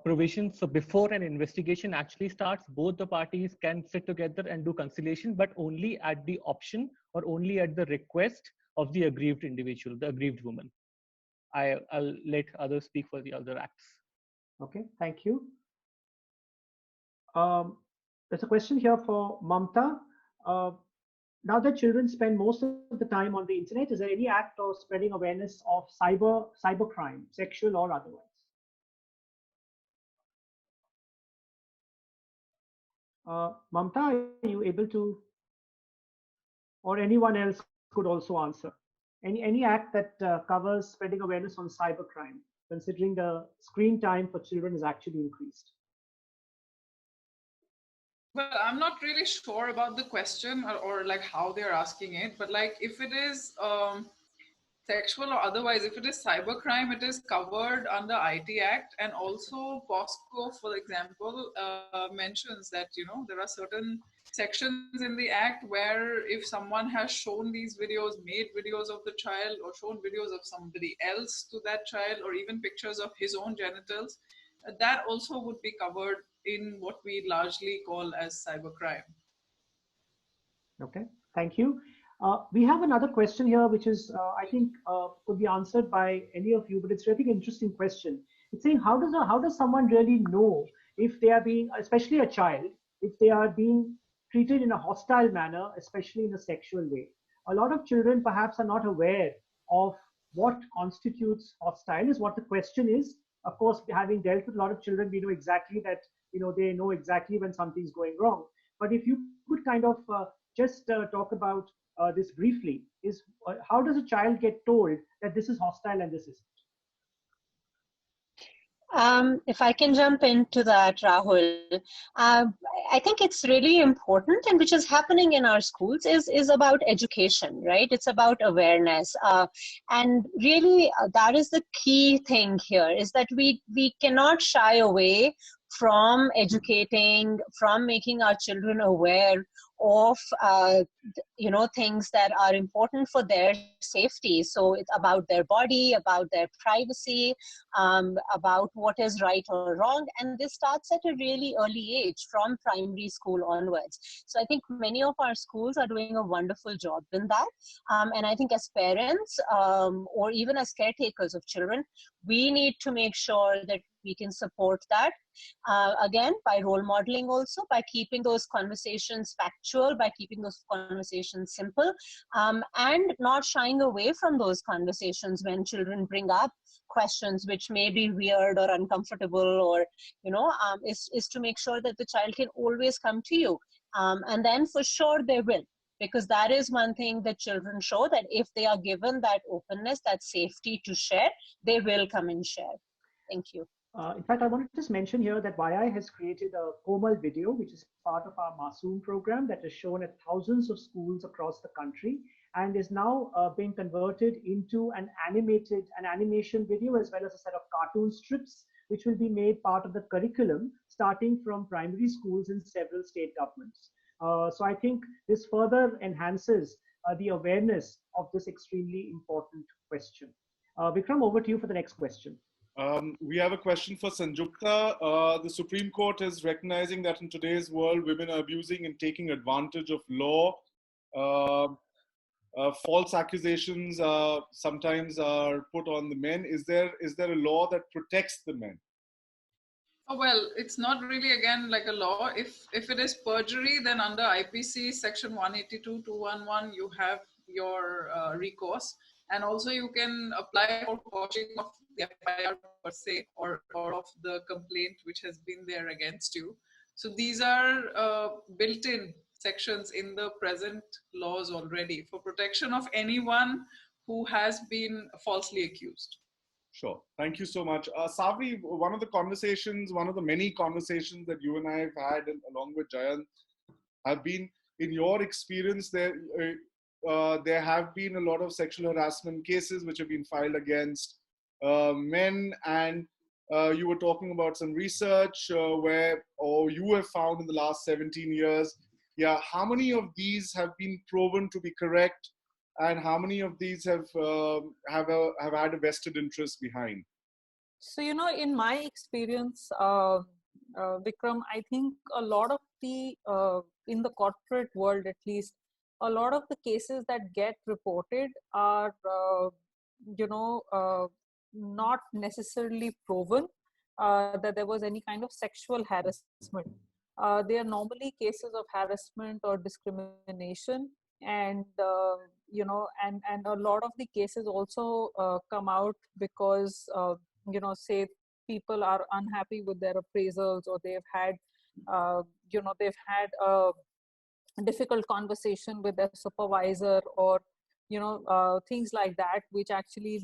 provision. So before an investigation actually starts, both the parties can sit together and do conciliation, but only at the option or only at the request of the aggrieved individual, the aggrieved woman. I'll let others speak for the other acts. Okay, thank you. There's a question here for Mamta. Now that children spend most of the time on the internet, is there any act of spreading awareness of cybercrime, sexual or otherwise? Mamta, are you able to, or anyone else could also answer? Any act that covers spreading awareness on cybercrime, considering the screen time for children is actually increased? Well, I'm not really sure about the question or like how they're asking it, but like if it is sexual or otherwise, if it is cybercrime, it is covered under IT Act, and also POSCO, for example, mentions that, you know, there are certain sections in the act where if someone has shown these videos, made videos of the child or shown videos of somebody else to that child, or even pictures of his own genitals, that also would be covered in what we largely call as cybercrime. Okay, thank you. We have another question here, which is, I think, could be answered by any of you, but it's really an interesting question. It's saying, how does someone really know if they are being, especially a child, if they are being treated in a hostile manner, especially in a sexual way? A lot of children perhaps are not aware of what constitutes hostile, is what the question is. Of course, having dealt with a lot of children, we know exactly that, you know, they know exactly when something's going wrong. But if you could kind of just talk about this briefly, is how does a child get told that this is hostile and this isn't? If I can jump into that, Rahul, I think it's really important, and which is happening in our schools is about education, right? It's about awareness. And really, that is the key thing here, is that we cannot shy away from educating, from making our children aware of you know, things that are important for their safety. So it's about their body, about their privacy, about what is right or wrong, and this starts at a really early age, from primary school onwards. So I think many of our schools are doing a wonderful job in that, and I think as parents or even as caretakers of children, we need to make sure that we can support that. Again, by role modeling, also by keeping those conversations factual, by keeping those conversations simple, and not shying away from those conversations when children bring up questions which may be weird or uncomfortable, or, you know, is to make sure that the child can always come to you. And then for sure they will, because that is one thing that children show, that if they are given that openness, that safety to share, they will come and share. Thank you. In fact, I wanted to just mention here that YI has created a Komal video, which is part of our Masoom program that is shown at thousands of schools across the country. and is now being converted into an animation video as well as a set of cartoon strips, which will be made part of the curriculum starting from primary schools in several state governments. So I think this further enhances the awareness of this extremely important question. Vikram, over to you for the next question. We have a question for Sanjukta. The Supreme Court is recognizing that in today's world, women are abusing and taking advantage of law. False accusations sometimes are put on the men. Is there a law that protects the men? Oh, well, it's not really, again, like a law. If it is perjury, then under IPC section 182(211), you have your recourse. And also you can apply for quashing of the FIR per se, or of the complaint which has been there against you. So these are built-in sections in the present laws already for protection of anyone who has been falsely accused. Sure. Thank you so much. Savri, one of the many conversations that you and I have had along with Jain have been, in your experience, there have been a lot of sexual harassment cases which have been filed against men, and you were talking about some research or you have found in the last 17 years. Yeah, how many of these have been proven to be correct, and how many of these have had a vested interest behind? So, in my experience, Vikram, I think a lot of the, in the corporate world at least, a lot of the cases that get reported are, not necessarily proven that there was any kind of sexual harassment. They are normally cases of harassment or discrimination, and and a lot of the cases also come out because say people are unhappy with their appraisals, or they've had a difficult conversation with their supervisor, or things like that, which actually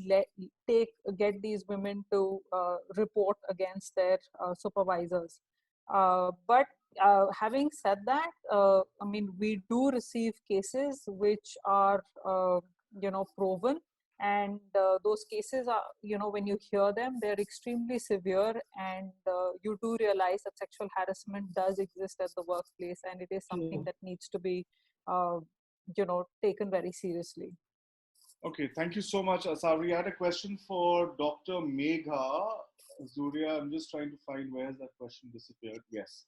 get these women to report against their supervisors. But having said that, I mean, we do receive cases which are proven, and those cases are, when you hear them, they're extremely severe, and you do realize that sexual harassment does exist at the workplace, and it is something that needs to be taken very seriously. Okay, thank you so much, Asavri. I had a question for Dr. Megha. Zuria, I'm just trying to find where has that question disappeared. Yes.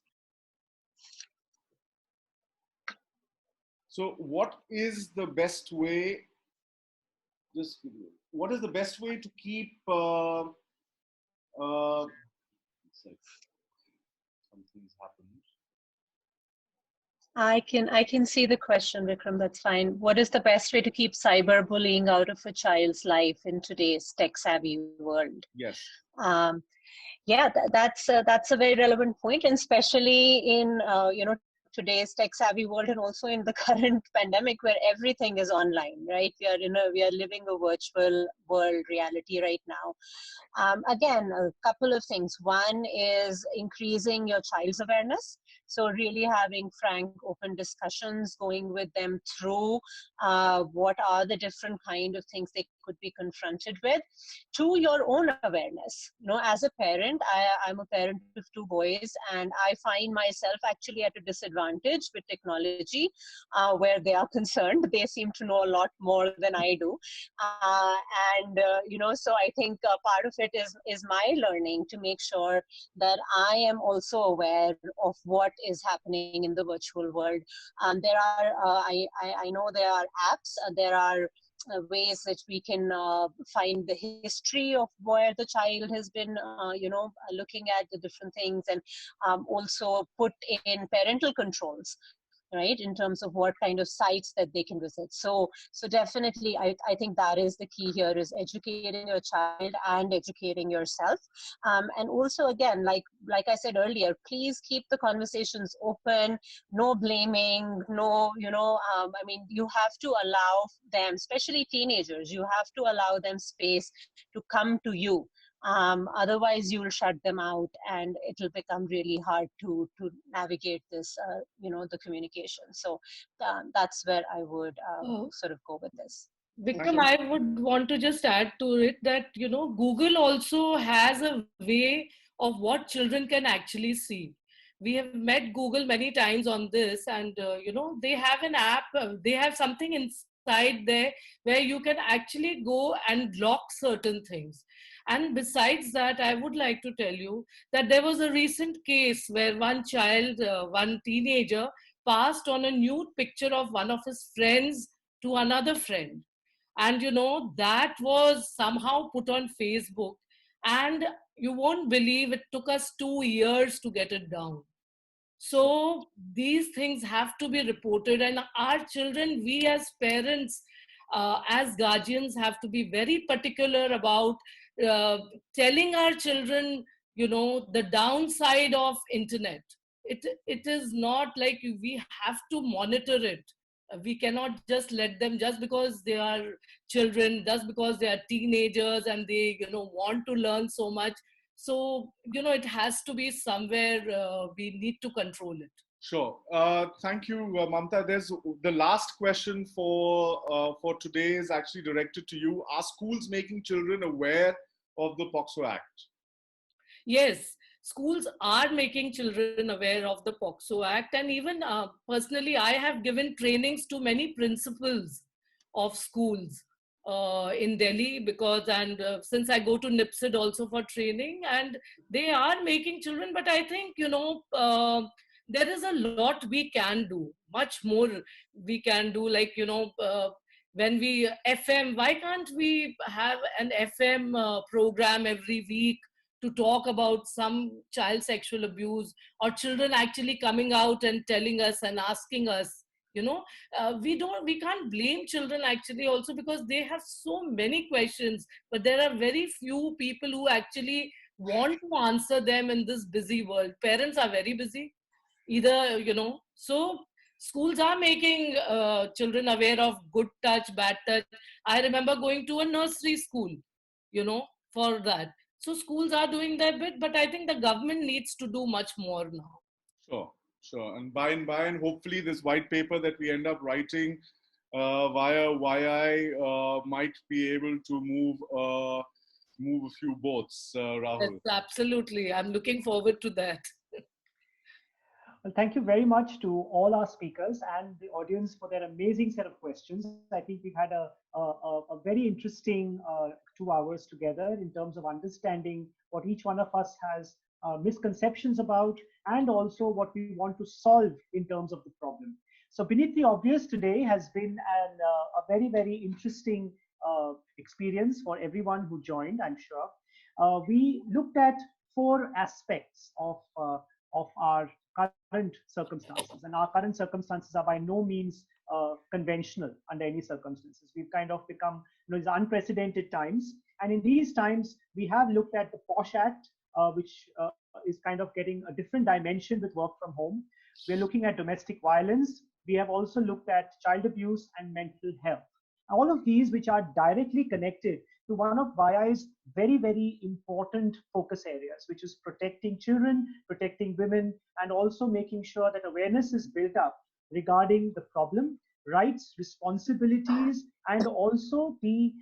So what is the best way, what is the best way to keep, something's happened. I can see the question, Vikram. That's fine. What is the best way to keep cyberbullying out of a child's life in today's tech-savvy world? Yes. Yeah, that's a very relevant point, and especially in today's tech-savvy world, and also in the current pandemic where everything is online, right? We are living a virtual world reality right now. Again, a couple of things. One is increasing your child's awareness. So really having frank, open discussions, going with them through what are the different kind of things they could be confronted with, to your own awareness. As a parent, I'm a parent of 2 boys, and I find myself actually at a disadvantage with technology where they are concerned. They seem to know a lot more than I do. So I think part of it is my learning to make sure that I am also aware of what is happening in the virtual world. There are, I know there are apps, there are ways that we can find the history of where the child has been, looking at the different things, and also put in parental controls, right, in terms of what kind of sites that they can visit. So definitely, I think that is the key here, is educating your child and educating yourself. And also, again, like I said earlier, please keep the conversations open, no blaming, no, I mean, you have to allow them, especially teenagers, you have to allow them space to come to you. Otherwise, you will shut them out, and it will become really hard to navigate this, the communication. So that's where I would Oh, sort of go with this. Thank Vikram, you. I would want to just add to it that, Google also has a way of what children can actually see. We have met Google many times on this, and, they have an app, they have something inside there where you can actually go and lock certain things. And besides that, I would like to tell you that there was a recent case where one child, one teenager, passed on a nude picture of one of his friends to another friend, and that was somehow put on Facebook, and you won't believe it took us 2 years to get it down. So these things have to be reported, and our children, we as parents, as guardians, have to be very particular about uh, telling our children, the downside of internet. It is not like we have to monitor it. We cannot just let them, just because they are children, just because they are teenagers and they want to learn so much. So it has to be somewhere, we need to control it. Sure. Thank you, Mamta. There's the last question for today is actually directed to you. Are schools making children aware of the POXO Act? Yes, schools are making children aware of the POXO Act, and even personally, I have given trainings to many principals of schools in Delhi, because, and since I go to NIPSID also for training, and they are making children, but I think, there is a lot we can do, much more we can do, like, when we FM, why can't we have an FM program every week to talk about some child sexual abuse, or children actually coming out and telling us and asking us, we can't blame children actually also, because they have so many questions, but there are very few people who actually want to answer them in this busy world. Parents are very busy either, so schools are making children aware of good touch, bad touch. I remember going to a nursery school, for that. So schools are doing their bit, but I think the government needs to do much more now. Sure, sure. And by and hopefully this white paper that we end up writing via YI might be able to move a few boats, Yes, Rahul. absolutely. I'm looking forward to that. Well, thank you very much to all our speakers and the audience for their amazing set of questions. I think we've had a very interesting 2 hours together in terms of understanding what each one of us has misconceptions about, and also what we want to solve in terms of the problem. So beneath the obvious today has been a very, very interesting experience for everyone who joined, I'm sure. We looked at 4 aspects of our current circumstances, and our current circumstances are by no means conventional under any circumstances. We've kind of become, these unprecedented times, and in these times we have looked at the POSH Act, which is kind of getting a different dimension with work from home. We're looking at domestic violence. We have also looked at child abuse and mental health. All of these, which are directly connected to one of YI's very, very important focus areas, which is protecting children, protecting women, and also making sure that awareness is built up regarding the problem, rights, responsibilities, and also the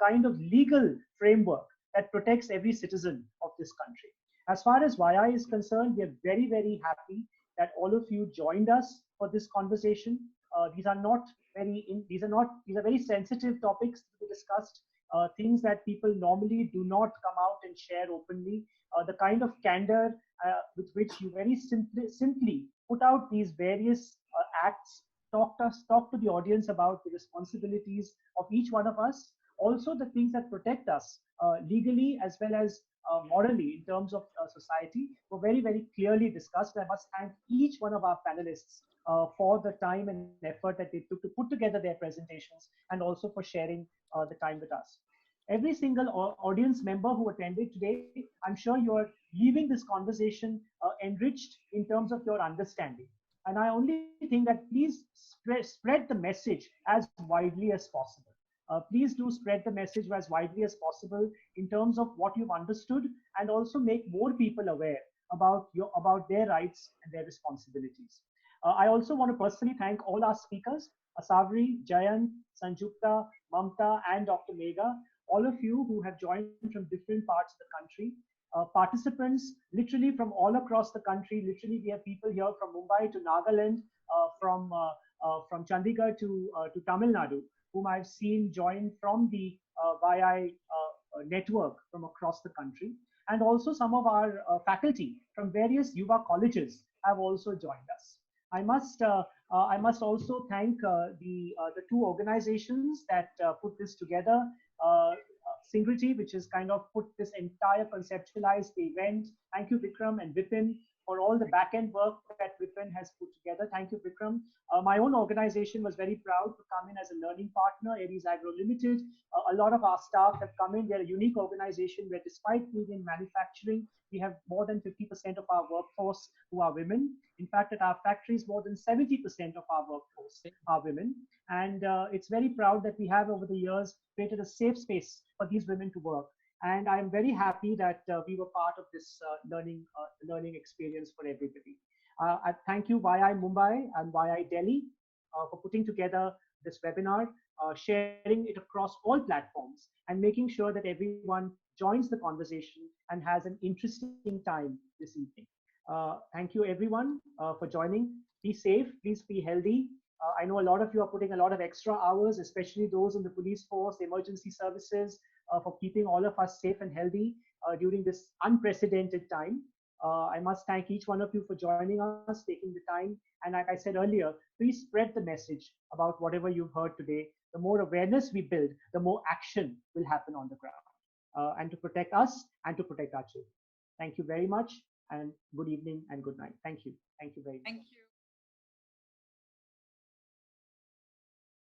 kind of legal framework that protects every citizen of this country. As far as YI is concerned, we are very, very happy that all of you joined us for this conversation. These are very sensitive topics to be discussed, things that people normally do not come out and share openly. The kind of candor with which you very simply put out these various acts, talk to the audience about the responsibilities of each one of us, also the things that protect us legally as well as morally in terms of society, were very, very clearly discussed. I must thank each one of our panelists for the time and effort that they took to put together their presentations, and also for sharing the time with us. Every single audience member who attended today, I'm sure you're leaving this conversation enriched in terms of your understanding. And I only think that please spread the message as widely as possible. Please do spread the message as widely as possible in terms of what you've understood, and also make more people aware about their rights and their responsibilities. I also want to personally thank all our speakers, Asavri, Jayan, Sanjukta, Mamta, and Dr. Megha, all of you who have joined from different parts of the country. Participants literally from all across the country. Literally, we have people here from Mumbai to Nagaland, from Chandigarh to Tamil Nadu, whom I've seen join from the YI network from across the country. And also some of our faculty from various Yuva colleges have also joined us. I must also thank the two organizations that put this together. Syngrity, which has kind of put this entire conceptualized event. Thank you, Vikram and Vipin, for all the back-end work that Vipin has put together. Thank you, Vikram. My own organization was very proud to come in as a learning partner, Aries Agro Limited. A lot of our staff have come in. They're a unique organization where, despite being in manufacturing, we have more than 50% of our workforce who are women. In fact, at our factories, more than 70% of our workforce are women. And it's very proud that we have, over the years, created a safe space for these women to work. And I'm very happy that we were part of this learning experience for everybody. I thank you, YI Mumbai and YI Delhi, for putting together this webinar, sharing it across all platforms, and making sure that everyone joins the conversation and has an interesting time this evening. Thank you, everyone, for joining. Be safe, please be healthy. I know a lot of you are putting a lot of extra hours, especially those in the police force, emergency services, for keeping all of us safe and healthy during this unprecedented time. I must thank each one of you for joining us, taking the time. And like I said earlier, please spread the message about whatever you've heard today. The more awareness we build, the more action will happen on the ground, and to protect us and to protect our children. Thank you very much, and good evening and good night. Thank you. Thank you very much. Thank you.